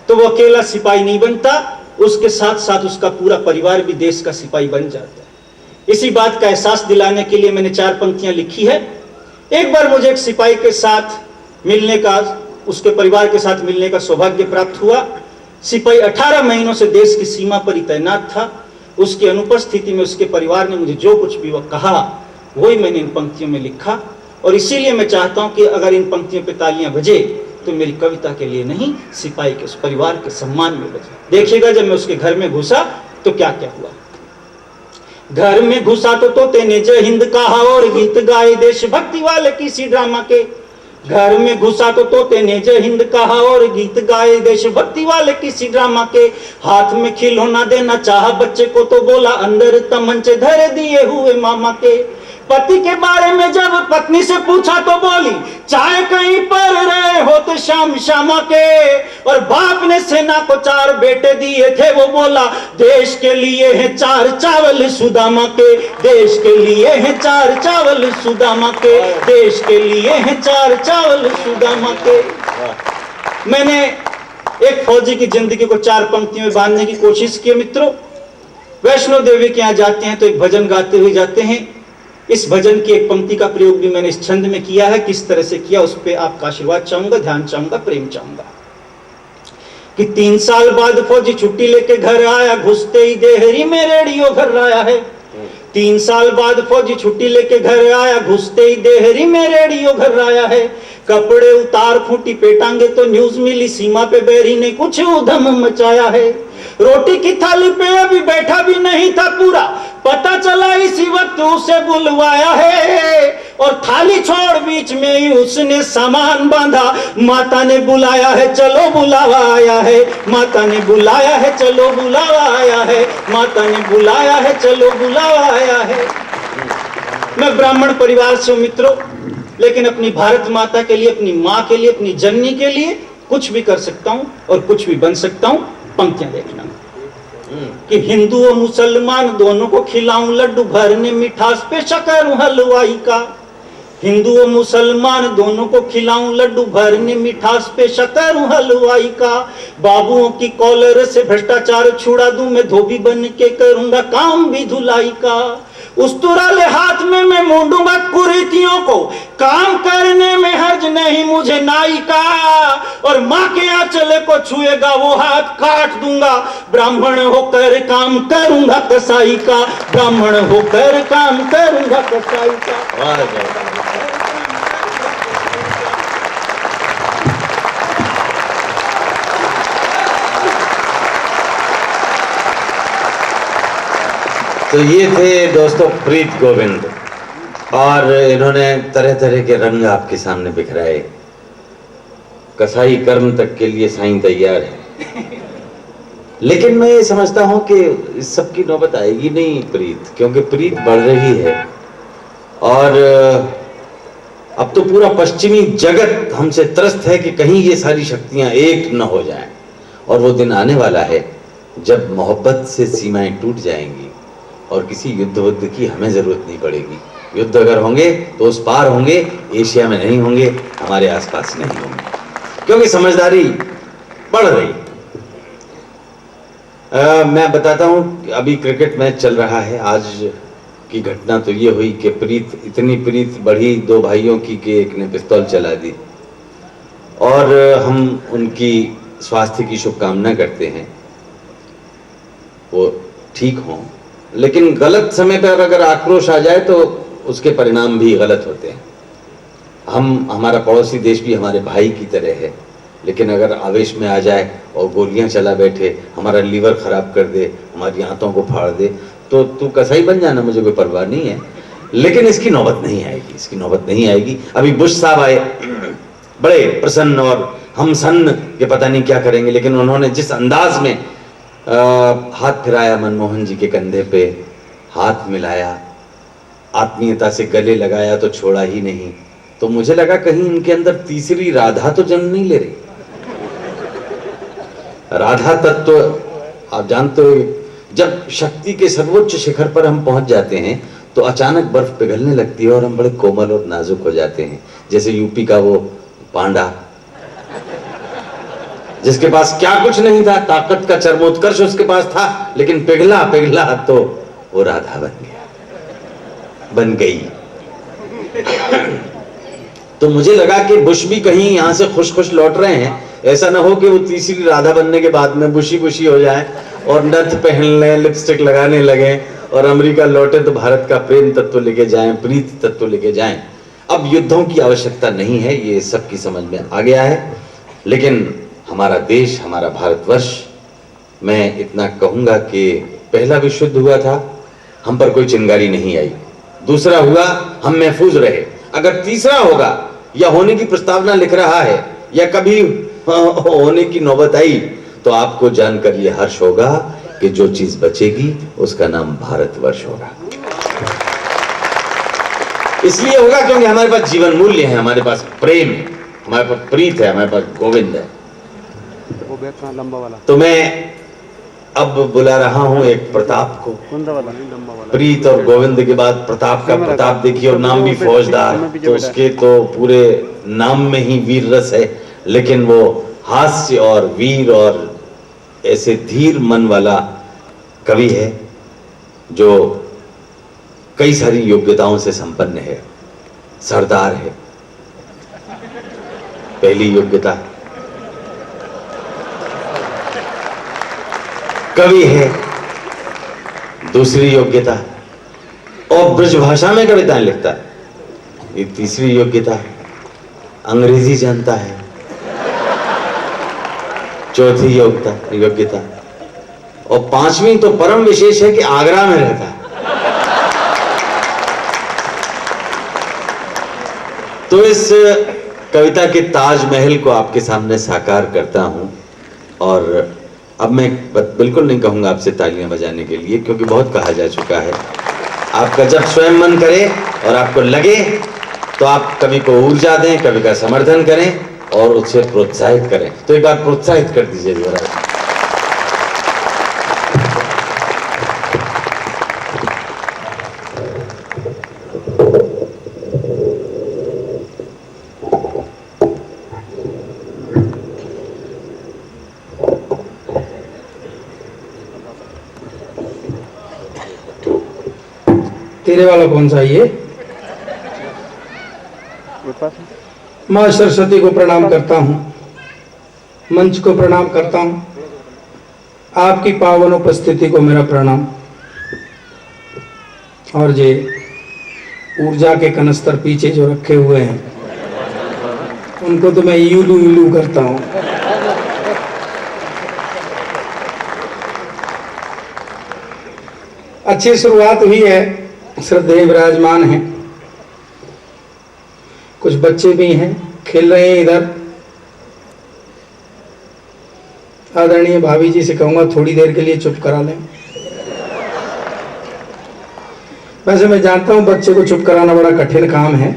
तो वो अकेला सिपाही नहीं बनता, उसके साथ साथ उसका पूरा परिवार भी देश का सिपाही बन जाता है। इसी बात का एहसास दिलाने के लिए मैंने 4 पंक्तियां लिखी है। एक बार मुझे एक सिपाही के साथ मिलने का, उसके परिवार के साथ मिलने का सौभाग्य प्राप्त हुआ। सिपाही 18 महीनों से देश की सीमा पर ही तैनात था। उसकी अनुपस्थिति में उसके परिवार ने मुझे जो कुछ भी वह कहा, वही मैंने इन पंक्तियों में लिखा। और इसीलिए मैं चाहता हूं कि अगर इन पंक्तियों पर तालियां बजे तो मेरी कविता के लिए नहीं, सिपाही के उस परिवार के सम्मान में बजे। देखिएगा जब मैं उसके घर में घुसा तो क्या क्या हुआ। घर में घुसा तो तोते ने जय हिंद कहा और गीत गाए देशभक्ति वाले किसी ड्रामा के। घर में घुसा तो तोते ने जय हिंद कहा और गीत गाए देशभक्ति वाले किसी ड्रामा के। हाथ में खिलौना देना चाहा बच्चे को तो बोला अंदर तमंचे धरे दिए हुए मामा के। पति के बारे में जब पत्नी से पूछा तो बोली चाहे कहीं पर रहे हो तो शाम शामा के। और बाप ने सेना को 4 बेटे दिए थे, वो बोला देश के लिए है 4 चावल सुदामा के। देश के लिए है 4 चावल सुदामा के। देश के लिए है 4 चावल सुदामा के। मैंने एक फौजी की जिंदगी को 4 पंक्तियों में बांधने की कोशिश की मित्रों। वैष्णो देवी के यहाँ जाते हैं तो एक भजन गाते हुए जाते हैं। इस भजन की एक पंक्ति का प्रयोग भी मैंने इस छंद में किया है। किस तरह से किया उस पर आपका आशीर्वाद चाहूंगा, ध्यान चाहूंगा, प्रेम चाहूंगा। कि 3 साल बाद फौजी छुट्टी लेके घर आया, घुसते ही देहरी में रेडियो घर आया है। 3 साल बाद फौजी छुट्टी लेके घर आया, घुसते ही देहरी में रेडियो घर आया है। कपड़े उतार खूंटी पे टांगे तो न्यूज मिली सीमा पे बैरी ने कुछ उधम मचाया है। रोटी की थाली पे अभी बैठा भी नहीं था पूरा, पता चला इसी वक्त उसे बुलवाया है। और थाली छोड़ बीच में ही उसने सामान बांधा, माता ने बुलाया है चलो बुलावा आया है। माता ने बुलाया है चलो बुलावा आया है। माता ने बुलाया है चलो बुलावा आया है। मैं ब्राह्मण परिवार से हूं मित्रों, लेकिन अपनी भारत माता के लिए, अपनी माँ के लिए, अपनी जननी के लिए कुछ भी कर सकता हूं और कुछ भी बन सकता हूं। पंक्तियां देखना कि हिंदू और मुसलमान दोनों को खिलाऊं लड्डू, भरने मिठास पे शक्कर हलवाई का। हिंदू और मुसलमान दोनों को खिलाऊं लड्डू, भरने मिठास पे शक्कर हलवाई का। बाबुओं की कॉलर से भ्रष्टाचार छुड़ा दूं, मैं धोबी बन के करूंगा काम भी धुलाई का। उस्तुराले हाथ में मैं मूंडूंगा कुरीतियों को, काम करने में हर्ज नहीं मुझे नाई का। और माँ के आंचल को छुएगा वो हाथ काट दूंगा, ब्राह्मण होकर काम करूंगा कसाई का। ब्राह्मण होकर काम करूंगा कसाई का। तो ये थे दोस्तों प्रीत गोविंद, और इन्होंने तरह तरह के रंग आपके सामने बिखराए। कसाई कर्म तक के लिए साईं तैयार है। लेकिन मैं ये समझता हूं कि इस सब की नौबत आएगी नहीं प्रीत, क्योंकि प्रीत बढ़ रही है। और अब तो पूरा पश्चिमी जगत हमसे त्रस्त है कि कहीं ये सारी शक्तियां एक न हो जाएं। और वो दिन आने वाला है जब मोहब्बत से सीमाएं टूट जाएंगी और किसी युद्ध की हमें जरूरत नहीं पड़ेगी। युद्ध अगर होंगे तो उस पार होंगे, एशिया में नहीं होंगे, हमारे आसपास नहीं होंगे, क्योंकि समझदारी बढ़ रही। मैं बताता हूं, अभी क्रिकेट मैच चल रहा है। आज की घटना तो ये हुई कि इतनी प्रीत बढ़ी दो भाइयों की कि एक ने पिस्तौल चला दी, और हम उनकी स्वास्थ्य की शुभकामना करते हैं, वो ठीक हों। लेकिन गलत समय पर अगर आक्रोश आ जाए तो उसके परिणाम भी गलत होते हैं। हमारा पड़ोसी देश भी हमारे भाई की तरह है, लेकिन अगर आवेश में आ जाए और गोलियां चला बैठे, हमारा लीवर खराब कर दे, हमारी आंतों को फाड़ दे, तो तू कसाई बन जाना, मुझे कोई परवाह नहीं है। लेकिन इसकी नौबत नहीं आएगी, इसकी नौबत नहीं आएगी। अभी बुश साहब आए, बड़े प्रसन्न, और हम सन्न के पता नहीं क्या करेंगे, लेकिन उन्होंने जिस अंदाज में हाथ फिराया मनमोहन जी के कंधे पे, हाथ मिलाया, आत्मीयता से गले लगाया, तो छोड़ा ही नहीं। तो मुझे लगा कहीं इनके अंदर तीसरी राधा तो जन्म नहीं ले रही। राधा तत्व आप जानते हो, जब शक्ति के सर्वोच्च शिखर पर हम पहुंच जाते हैं तो अचानक बर्फ पिघलने लगती है और हम बड़े कोमल और नाजुक हो जाते हैं। जैसे यूपी का वो पांडा, जिसके पास क्या कुछ नहीं था, ताकत का चरमोत्कर्ष उसके पास था, लेकिन पिघला पिघला तो वो राधा बन गई। तो मुझे लगा कि बुश भी कहीं यहां से खुश खुश लौट रहे हैं। ऐसा ना हो कि वो तीसरी राधा बनने के बाद में बुशी बुशी हो जाए और नथ पहन लें, लिपस्टिक लगाने लगे, और अमेरिका लौटे तो भारत का प्रेम तत्व लेके जाएं, प्रीत तत्व लेके जाएं। अब युद्धों की आवश्यकता नहीं है, ये सबकी समझ में आ गया है। लेकिन हमारा देश, हमारा भारतवर्ष, मैं इतना कहूंगा कि पहला विश्व युद्ध हुआ था, हम पर कोई चिंगारी नहीं आई। दूसरा हुआ, हम महफूज रहे। अगर तीसरा होगा या होने की प्रस्तावना लिख रहा है या कभी होने की नौबत आई, तो आपको जानकर यह हर्ष होगा कि जो चीज बचेगी उसका नाम भारतवर्ष होगा। इसलिए होगा क्योंकि हमारे पास जीवन मूल्य है, हमारे पास प्रेम है, हमारे पास प्रीत है, हमारे पास गोविंद है। वो बैग कहाँ लंबा वाला? तो मैं अब बुला रहा हूं एक प्रताप को। लंबा वाला। प्रीत और गोविंद के बाद प्रताप का प्रताप देखिए, और नाम भी फौजदार, तो उसके तो पूरे नाम में ही वीर रस है। लेकिन वो हास्य और वीर और ऐसे धीर मन वाला कवि है जो कई सारी योग्यताओं से संपन्न है। सरदार है, पहली योग्यता। कवि है, दूसरी योग्यता, और ब्रजभाषा में कविताएं लिखता है, ये तीसरी योग्यता। अंग्रेजी जानता है, चौथी योग्यता, और पांचवी तो परम विशेष है कि आगरा में रहता है। तो इस कविता के ताजमहल को आपके सामने साकार करता हूं। और अब मैं बिल्कुल नहीं कहूंगा आपसे तालियां बजाने के लिए, क्योंकि बहुत कहा जा चुका है। आपका जब स्वयं मन करे और आपको लगे तो आप कवि को ऊर्जा दें, कवि का समर्थन करें और उसे प्रोत्साहित करें। तो एक बार प्रोत्साहित कर दीजिए जरा। तेरे वाला कौन सा ये? माँ सरस्वती को प्रणाम करता हूँ, मंच को प्रणाम करता हूँ, आपकी पावन उपस्थिति को मेरा प्रणाम। और जे ऊर्जा के कनस्तर पीछे जो रखे हुए हैं उनको तो मैं यूलू यूलू करता हूँ। अच्छी शुरुआत हुई है, श्रद्धेय विराजमान हैं, कुछ बच्चे भी हैं, खेल रहे हैं इधर। आदरणीय भाभी जी से कहूंगा थोड़ी देर के लिए चुप करा लें। वैसे मैं जानता हूं बच्चे को चुप कराना बड़ा कठिन काम है,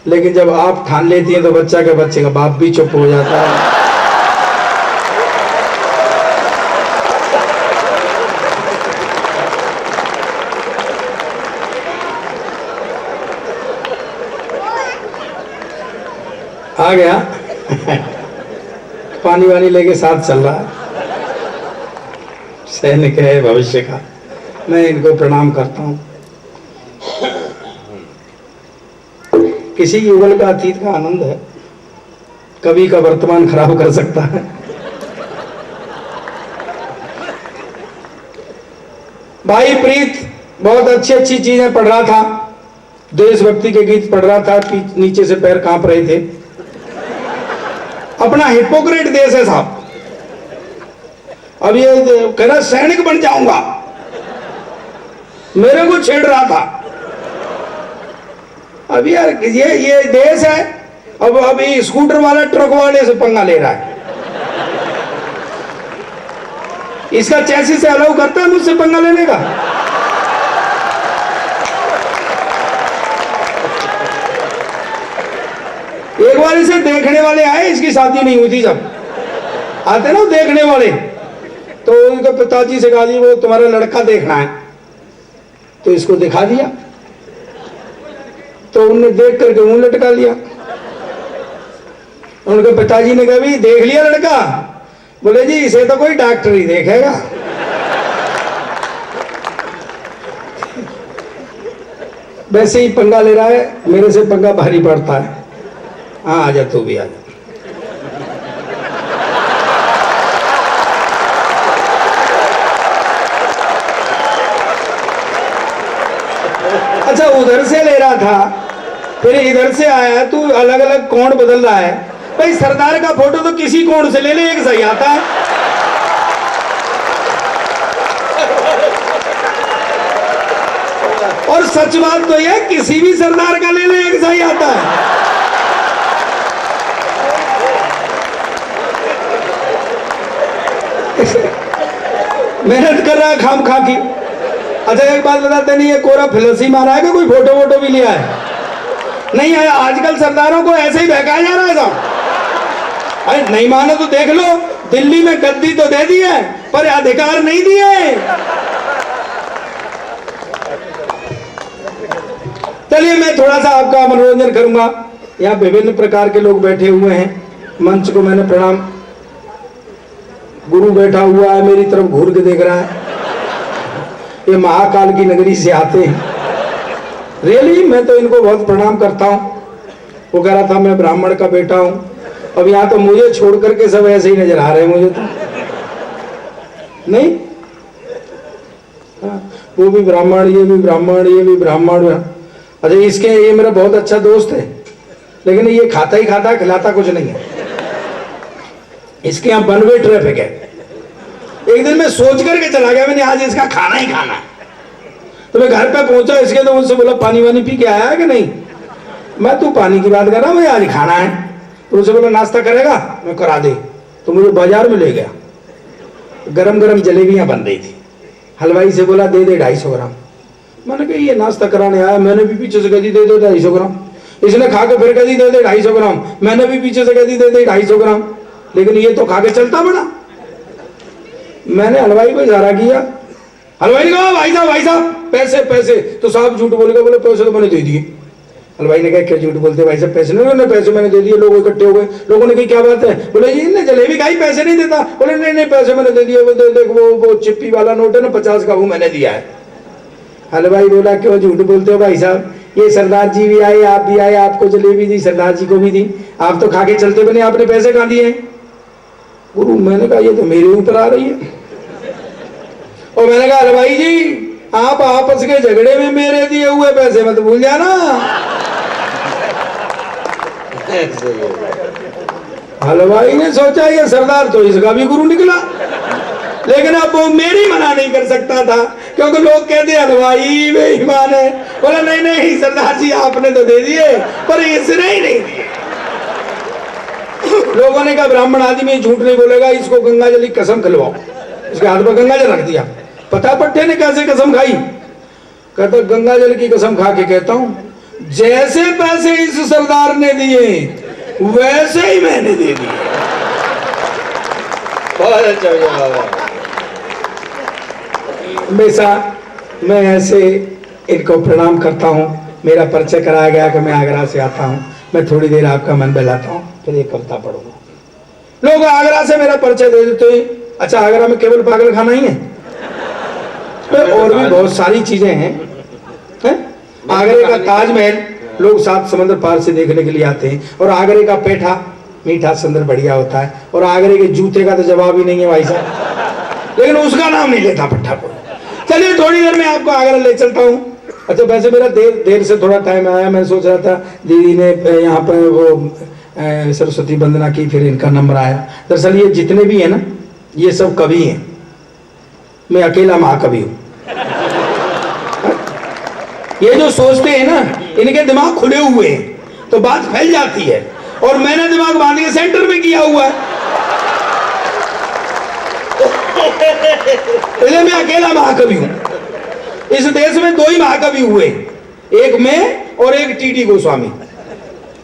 लेकिन जब आप ठान लेती हैं तो बच्चे का बाप भी चुप हो जाता है। आ गया पानी वानी लेके साथ चल रहा है, सैनिक है भविष्य का। मैं इनको प्रणाम करता हूँ। किसी युगल का अतीत का आनंद है, कवि का वर्तमान खराब कर सकता है। भाई प्रीत बहुत अच्छी अच्छी चीजें पढ़ रहा था, देशभक्ति के गीत पढ़ रहा था, नीचे से पैर कांप रहे थे। अपना हिपोक्रेट देश है साहब। अब ये कह रहा सैनिक बन जाऊंगा, मेरे को छेड़ रहा था। अब यार ये देश है, अब अभी स्कूटर वाला ट्रक वाले से पंगा ले रहा है। इसका चैसी से अलाउ करता है मुझसे पंगा लेने का? एक बार इसे देखने वाले आए, इसकी शादी नहीं हुई थी, जब आते ना देखने वाले, तो उनके पिताजी से कहा जी वो तुम्हारा लड़का देखना है, तो इसको दिखा दिया। तो उनने देख करके मुंह लटका लिया। उनके पिताजी ने कहा भी देख लिया लड़का? बोले जी इसे तो कोई डॉक्टर ही देखेगा। वैसे ही पंगा ले रहा है, मेरे से पंगा भारी पड़ता है। हाँ आजा, तू भी आजा। अच्छा उधर से ले रहा था, फिर इधर से आया, तू अलग अलग कोण बदल रहा है। भाई सरदार का फोटो तो किसी कोण से ले ले, एक सही आता है। और सच बात तो यह किसी भी सरदार का ले ले, एक सही आता है। मेहनत कर रहा है खाम खा की। अच्छा एक बात बताते नहीं, ये कोरा फिलसी मारा है कि कोई फोटो वोटो भी लिया है? नहीं है, आजकल सरदारों को ऐसे ही बहकाया जा रहा है साहब। अरे नहीं मानो तो देख लो, दिल्ली में गद्दी तो दे दी है पर अधिकार नहीं दिए। चलिए मैं थोड़ा सा आपका मनोरंजन करूंगा। यहाँ विभिन्न प्रकार के लोग बैठे हुए हैं, मंच को मैंने प्रणाम। गुरु बैठा हुआ है, मेरी तरफ घूर के देख रहा है। ये महाकाल की नगरी से आते हैं। रियली मैं तो इनको बहुत प्रणाम करता हूँ। वो कह रहा था मैं ब्राह्मण का बेटा हूँ, अब यहाँ तो मुझे छोड़ करके सब ऐसे ही नजर आ रहे हैं मुझे तो। नहीं हाँ, वो भी ब्राह्मण, ये भी ब्राह्मण, ये भी ब्राह्मण। अच्छा इसके, ये मेरा बहुत अच्छा दोस्त है, लेकिन ये खाता ही खाता, खिलाता कुछ नहीं है। इसके यहाँ बनवे ट्रैफिक है। एक दिन मैं सोच करके चला गया, मैंने आज इसका खाना ही खाना है। तो मैं घर पे पहुंचा इसके, तो मुझसे बोला पानी वानी पी के आया है कि नहीं? मैं तू पानी की बात कर रहा, मुझे आज खाना है। तो उसे बोला नाश्ता करेगा? मैं करा दे। तो मुझे बाजार में ले गया, गरम गरम जलेबियां बन रही थी। हलवाई से बोला दे दे 250 ग्राम। मैंने कहा ये नाश्ता कराने आया, मैंने भी पीछे से कह दी दे दे 250 ग्राम। इसने खा के फिर कह दी दे दे 250 ग्राम। मैंने भी पीछे से कह दी दे दे 250 ग्राम। लेकिन ये तो खा के चलता बना। मैंने हलवाई को इशारा किया, हलवाई ने कहा भाई साहब पैसे पैसे। तो साहब झूठ बोलेगा, बोले पैसे तो मैंने दे दिए। हलवाई ने कहा क्या झूठ बोलते भाई साहब, पैसे नहीं? पैसे मैंने दे दिए। लोग इकट्ठे हो गए, लोगों ने कहा क्या बात है? बोले जी इन्हें जलेबी खाई, पैसे नहीं देता। बोले नहीं पैसे मैंने दे दिए। देख वो चिप्पी वाला नोट है ना 50 का, वो मैंने दिया है। हलवाई बोला क्यों झूठ बोलते हो भाई साहब, ये सरदार जी भी आए, आप भी आए, आपको जलेबी दी, सरदार जी को भी दी, आप तो खा के चलते बने, आपने पैसे कहाँ दिए? गुरु मैंने कहा ये तो मेरे ऊपर आ रही है। और मैंने कहा हलवाई जी आप आपस के झगड़े में मेरे दिए हुए पैसे मत भूल जाना। हलवाई ने सोचा ये सरदार तो इसका भी गुरु निकला, लेकिन अब वो मेरी मना नहीं कर सकता था, क्योंकि लोग कहते हलवाई बेईमान है। बोला नहीं सरदार जी आपने तो दे दिए, पर इसने ही नहीं दिए। लोगों ने कहा ब्राह्मण आदमी झूठ नहीं बोलेगा, इसको गंगा जल की कसम खिलवाओ। इसके हाथ में गंगा जल रख दिया। पता पट्टे ने कैसे कसम खाई? कहता गंगा जल की कसम खा के कहता हूं जैसे पैसे इस सरदार ने दिए वैसे ही मैंने दे दिए। बहुत अच्छा। हमेशा मैं ऐसे इनको प्रणाम करता हूं। मेरा परिचय कराया गया कि मैं आगरा से आता हूं। मैं थोड़ी देर आपका मन बहलाता हूं। फिर ये कविता पढ़ूंगा। लोग आगरा से मेरा परिचय दे देते हैं, अच्छा आगरा में केवल पागल खाना ही है? और भी बहुत सारी चीजें हैं, हैं? आगरे का ताजमहल लोग 7 समंदर पार से देखने के लिए आते हैं, और आगरे का पेठा मीठा सुंदर बढ़िया होता है, और आगरे के जूते का तो जवाब ही नहीं है भाई साहब, लेकिन उसका नाम नहीं लेता पट्टा को। चलिए थोड़ी देर में आपको आगरा ले चलता हूँ। अच्छा वैसे मेरा देर से थोड़ा टाइम आया, मैं सोच रहा था दीदी ने यहाँ पर वो सरस्वती वंदना की, फिर इनका नंबर आया। दरअसल ये जितने भी हैं ना, ये सब कवि हैं, मैं अकेला महाकवि हूँ। ये जो सोचते हैं ना, इनके दिमाग खुले हुए हैं तो बात फैल जाती है, और मैंने दिमाग बांध के सेंटर में किया हुआ है, इसलिए मैं अकेला महाकवि हूं। इस देश में 2 ही महाकवि हुए, एक मैं और एक टीटी गोस्वामी।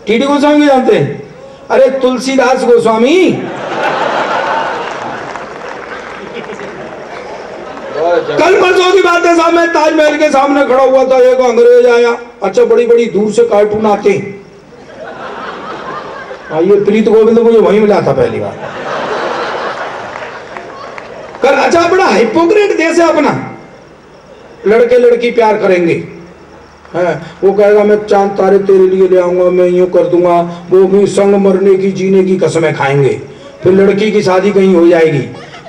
टीटी गोस्वामी जानते हैं? अरे तुलसीदास गोस्वामी। कल परसों की बात है साहब, मैं ताजमहल के सामने खड़ा हुआ था, एक अंग्रेज आया। अच्छा बड़ी बड़ी दूर से कार्टून आते हैं, ये प्रीत गोविंद मुझे वहीं मिला था पहली बार। कर अच्छा बड़ा हिपोक्रेट देश है अपना, लड़के लड़की प्यार करेंगे, है वो कहेगा मैं चांद तारे तेरे लिए ले आऊंगा, मैं यूं कर दूंगा, वो भी संग मरने की जीने की कसमें खाएंगे। फिर लड़की की शादी कहीं हो जाएगी,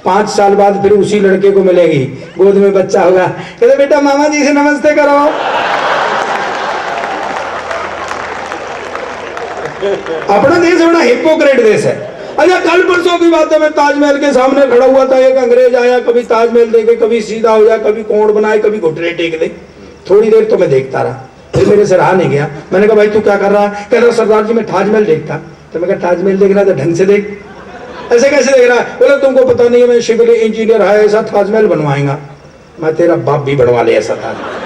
5 साल बाद फिर उसी लड़के को मिलेगी, गोद में बच्चा होगा, कहते बेटा मामा जी से नमस्ते करो। अपना देश बड़ा हिपोक्रेट देश है। अच्छा कल परसों की बात है, मैं ताजमहल के सामने खड़ा हुआ था, एक अंग्रेज आया, कभी ताजमहल देखे, कभी सीधा हो जाए, कभी कोण बनाए, कभी घुटने टेक दे। थोड़ी देर तो मैं देखता रहा, फिर मेरे से रहा नहीं गया। मैंने कहा भाई तू क्या कर रहा है? कह रहा सरदार जी मैं ताजमहल देखता। तो मैं कहा ताजमहल देखना तो ढंग से देख, ऐसे कैसे देख रहा है? बोले तुमको पता नहीं है मैं सिविल इंजीनियर है, ऐसा ताजमहल बनवाएगा। मैं तेरा बाप भी बनवा ले ऐसा ताजमहल,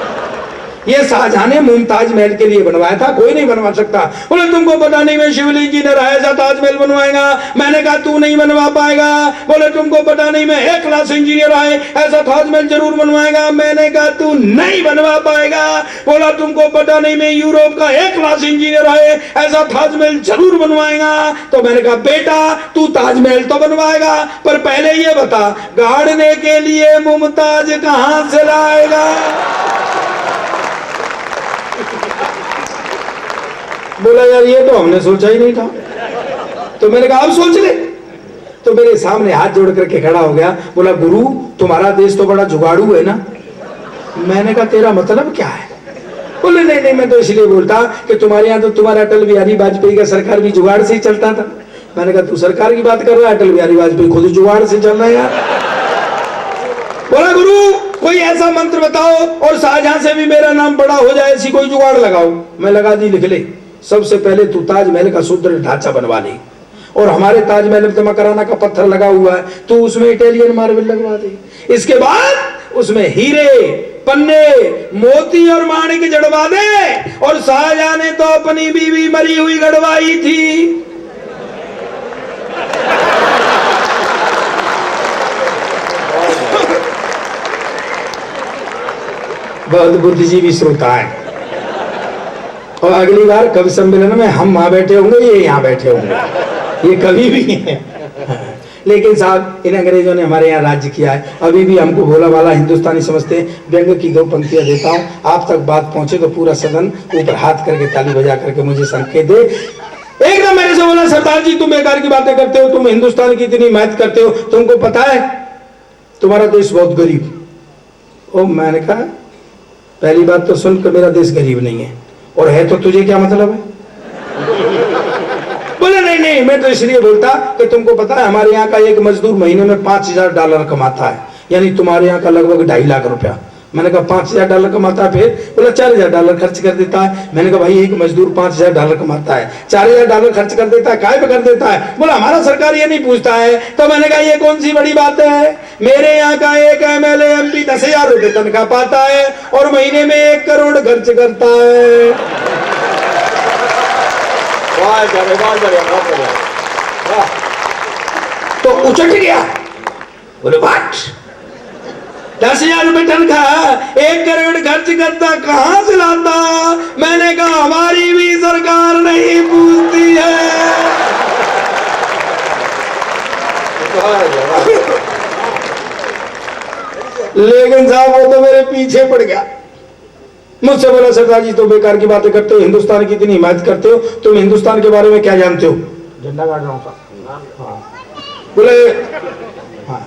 ये शाहजहां ने मुमताज महल के लिए बनवाया था, कोई नहीं बनवा सकता। बोले तुमको पता नहीं मैं सिविल इंजीनियर है, ऐसा ताजमहल बनवाएगा। मैंने कहा तू नहीं बनवा पाएगा। बोले तुमको पता नहीं मैं ए क्लास इंजीनियर है, ऐसा ताजमहल जरूर बनवाएगा। मैंने कहा तू नहीं बनवा पाएगा। बोला तुमको पता नहीं मैं यूरोप का ए क्लास इंजीनियर है, ऐसा ताजमहल जरूर बनवाएगा। तो मैंने कहा बेटा तू ताजमहल तो बनवाएगा, पर पहले ये बता गाड़ने के लिए मुमताज कहां से लाएगा? बोला यार ये तो हमने सोचा ही नहीं था। तो मैंने कहा अब सोच ले। तो मेरे सामने हाथ जोड़ करके खड़ा हो गया, बोला गुरु तुम्हारा देश तो बड़ा जुगाड़ू है ना। मैंने कहा तेरा मतलब क्या है? बोले नहीं नहीं मैं तो इसलिए बोलता कि तुम्हारे यहाँ तो तुम्हारा अटल बिहारी वाजपेयी का सरकार भी जुगाड़ से ही चलता था। मैंने कहा तू सरकार की बात कर रहा है, अटल बिहारी वाजपेयी खुद जुगाड़ से चल रहा है यार। बोला गुरु कोई ऐसा मंत्र बताओ और शाहजहां से भी मेरा नाम बड़ा हो जाए, ऐसी कोई जुगाड़ लगाओ। मैं लगा दी, लिख ले। सबसे पहले तू ताजमहल का सुदृढ़ ढांचा बनवा ले, और हमारे ताजमहल में तो मकराना का पत्थर लगा हुआ है, तू उसमें इटालियन मार्बल लगवा दे। इसके बाद उसमें हीरे पन्ने मोती और माणिक जड़वा दे। और शाहजहां ने तो अपनी बीवी मरी हुई गड़वाई थी। बहुत बुद्धिजीवी श्रोता है। और अगली बार कवि सम्मेलन में हम वहां बैठे होंगे, ये यहाँ बैठे होंगे, ये कवि भी है। लेकिन साहब इन अंग्रेजों ने हमारे यहाँ राज्य किया है, अभी भी हमको भोला भाला हिंदुस्तानी समझते हैं। व्यंग की 2 पंक्तियां देता हूँ, आप तक बात पहुंचे तो पूरा सदन ऊपर हाथ करके ताली बजा करके मुझे संकेत दे। एकदम मेरे से बोला सरदार जी तुम बेकार की बातें करते हो, तुम हिंदुस्तान की इतनी मेहनत करते हो, तुमको पता है तुम्हारा देश बहुत गरीब। ओ मैंने कहा पहली बात तो सुन कर मेरा देश गरीब नहीं है, और है तो तुझे क्या मतलब है? बोले नहीं नहीं मैं तो इसलिए बोलता कि तुमको पता है हमारे यहाँ का एक मजदूर महीने में $5000 कमाता है, यानी तुम्हारे यहाँ का लगभग 2.5 लाख रुपया। मैंने कहा $5000 कमाता है, फिर बोला $4000 खर्च कर देता है। मैंने कहा भाई एक मजदूर $5000 कमाता है, $4000 खर्च कर देता है, काय पे कर देता है? बोला हमारा सरकार ये नहीं पूछता है। तो मैंने कहा ये कौन सी बड़ी बात है? मेरे यहाँ का एक MLA MP 10,000 रुपये तनख्वाह पाता है और महीने में 1 करोड़ खर्च करता है। तो उचट गया, बोले वाट 10,000 रुपये तनख्वाह 1 करोड़ खर्च करता कहां से लाता? मैंने कहा हमारी भी सरकार नहीं पूछती है। लेकिन साहब वो तो मेरे पीछे पड़ गया। मुझसे बोला सरदार जी तो बेकार की बातें करते हो, हिंदुस्तान की इतनी हिमायत करते हो, तुम हिंदुस्तान के बारे में क्या जानते हो? झंडा गाड़ रहा हूँ साहब। हाँ। बोले हाँ,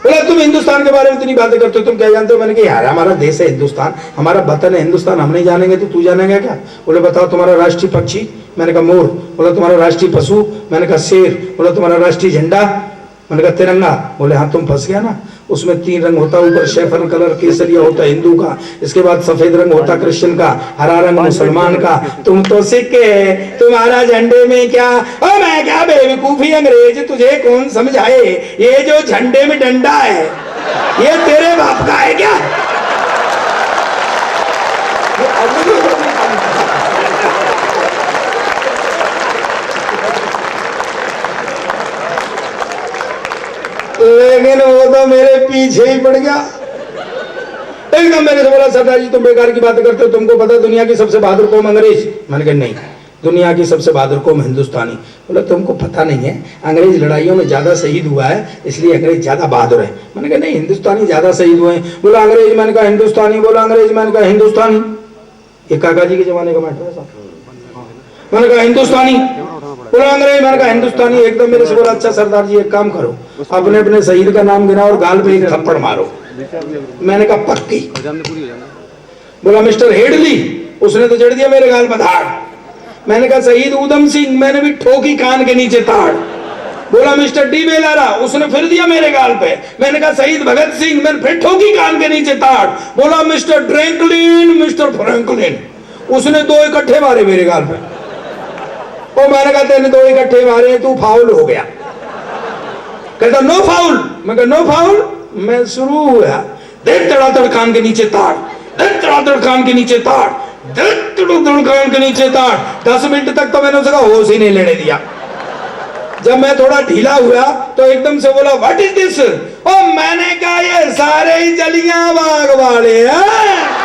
बोला तुम हिंदुस्तान के बारे में इतनी बातें करते हो, तुम क्या जानते हो? मैंने कहा यार हमारा देश है हिंदुस्तान, हमारा वतन है हिंदुस्तान, हम नहीं जानेंगे तो तू जानेगा क्या? बोले बताओ तुम्हारा राष्ट्रीय पक्षी? मैंने कहा मोर। बोला तुम्हारा राष्ट्रीय पशु? मैंने कहा शेर। बोला तुम्हारा राष्ट्रीय झंडा? मैंने कहा तिरंगा। बोले हाँ तुम फंस गया ना, उसमें 3 रंग होता है, ऊपर सैफरन कलर केसरिया होता है हिंदू का, इसके बाद सफेद रंग होता क्रिश्चियन का, हरा रंग मुसलमान का, तुम तो सिख है, तुम्हारा झंडे में क्या? ओ मैं क्या बेवकूफी अंग्रेज, तुझे कौन समझाए? ये जो झंडे में डंडा है ये तेरे बाप का है क्या? लेकिन वो तो मेरे पीछे ही पड़ गया। एकदम मेरे से बोला सरदार जी तुम बेकार की बातें करते हो, तुमको पता है दुनिया की सबसे बहादुर कौम अंग्रेज? मैंने कहा नहीं, दुनिया की सबसे बहादुर कौम हिंदुस्तानी। बोला तुमको पता नहीं है, अंग्रेज लड़ाइयों में ज्यादा शहीद हुआ है इसलिए अंग्रेज ज्यादा बहादुर है। मैंने कहा नहीं, हिंदुस्तानी ज्यादा शहीद हुए हैं। बोला अंग्रेज? मैंने कहा हिंदुस्तानी। बोला अंग्रेज? मैंने कहा हिंदुस्तानी। ये काका जी के जमाने का मैटर है साहब। मैंने कहा हिंदुस्तानी। बोला अंग्रेज? मैंने कहा हिंदुस्तानी। एकदम मेरे से बोला अच्छा सरदार जी एक काम करो, अपने अपने शहीद का नाम गिनाओ और गाल पे एक थप्पड़ मारो। मैंने कहा पक्की। बोला मिस्टर हेडली? उसने तो जड़ दिया मेरे गाल पर धाड़। मैंने कहा शहीद ऊधम सिंह? मैंने भी ठोकी कान के नीचे ताड़। बोला मिस्टर डी बेलारा? उसने फिर दिया मेरे गाल पे। मैंने कहा शहीद भगत सिंह? मैंने फिर ठोकी कान के नीचे ताड़। बोला मिस्टर ड्रैंकलिन? Mister Franklin? उसने 2 इकट्ठे मारे मेरे गाल पे। और मैंने कहा तेने 2 इकट्ठे मारे, तू फाउल हो गया। कहता नो फाउल। मैं कहा नो फाउल। मैं शुरू हुआ, देख तड़ातड़ कान के नीचे ताड़, देख तड़ातड़ कान के नीचे ताड़, देख तड़ातड़ कान के नीचे ताड़। 10 मिनट तक तो मैंने उसका होश ही नहीं लेने दिया। जब मैं थोड़ा ढीला हुआ तो एकदम से बोला व्हाट इज दिस? ओ मैंने कहा ये सारे ही जलियांवाला वाले हैं।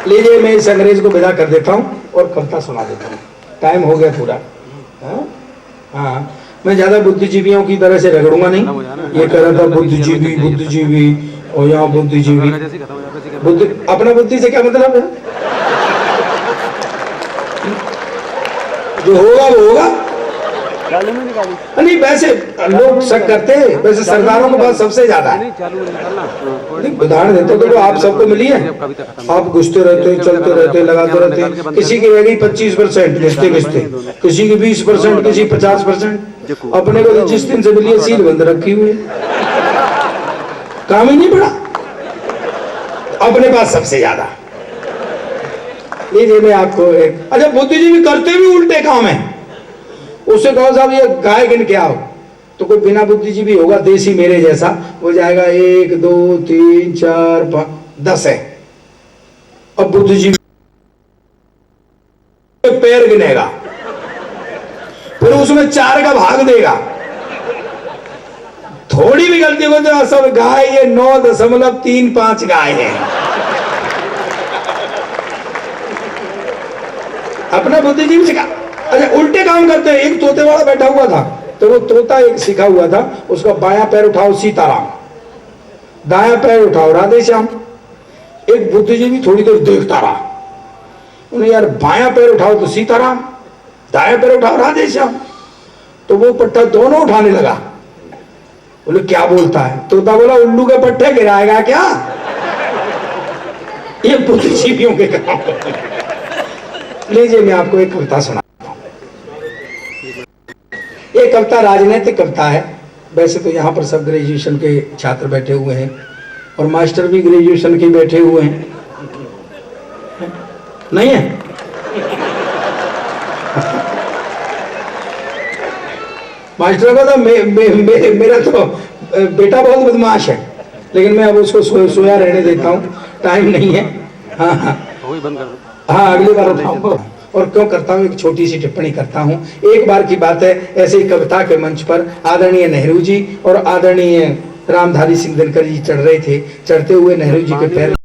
लीजिए मैं इस अंग्रेज को विदा कर देता हूँ और कविता सुना देता हूँ, टाइम हो गया पूरा। हाँ मैं ज्यादा बुद्धिजीवियों की तरह से रगड़ूंगा नहीं। ये कह रहा था बुद्धिजीवी बुद्धिजीवी और यहाँ बुद्धिजीवी, बुद्धि अपना बुद्धि से क्या मतलब है? जो होगा वो होगा। नहीं वैसे लोग शक करते हैं, वैसे सरदारों के पास सबसे ज्यादा है। उदाहरण देते तो आप सबको मिली है, आप घुसते रहते चलते रहते लगाते रहते। किसी की रह गई 25% घिसते घिसते, किसी की 20%, किसी 50%। अपने को तो जिस दिन से मिली है सील बंद रखी हुई, काम ही नहीं पड़ा। अपने पास सबसे ज्यादा। लीजिए मैं आपको एक, अच्छा बुद्धिजीवी करते भी उल्टे काम है। उससे कहो साहब ये गाय गिन के आओ, तो कोई बिना बुद्धिजीवी होगा देसी मेरे जैसा, वो जाएगा 1 2 3 4 5 10 है। अब बुद्धिजीवी पैर गिनेगा, फिर उसमें 4 का भाग देगा। थोड़ी भी गलती हो तो सब गाय ये 9.35 गाय है। अपना बुद्धिजीवी सिखा। अच्छा उल्टे काम करते हैं। एक तोते वाला बैठा हुआ था, तो वो तोता एक सीखा हुआ था, उसका बायां पैर उठाओ सीताराम, दायां पैर उठाओ राधे श्याम। एक बुद्धिजीवी थोड़ी देर देखता रहा, उन्हें यार बायां पैर उठाओ तो सीताराम, दायां पैर उठाओ राधे श्याम। तो वो पट्टा दोनों उठाने लगा। बोले क्या बोलता है? तोता बोला उल्लू के पट्टे गिराएगा क्या? ये बुद्धिजीवियों के काम। लीजिए मैं आपको एक कविता सुना। ये कविता राजनीतिक कविता है। वैसे तो यहाँ पर सब ग्रेजुएशन के छात्र बैठे हुए हैं और मास्टर भी ग्रेजुएशन के बैठे हुए हैं, नहीं है? मास्टर को तो मेरा तो बेटा बहुत बदमाश है, लेकिन मैं अब उसको सोया रहने देता हूँ, टाइम नहीं है। हाँ हाँ हाँ अगली बार उठाऊंगा। और क्यों करता हूँ, एक छोटी सी टिप्पणी करता हूँ। एक बार की बात है, ऐसे ही कविता के मंच पर आदरणीय नेहरू जी और आदरणीय रामधारी सिंह दिनकर जी चढ़ रहे थे। चढ़ते हुए नेहरू जी के पैर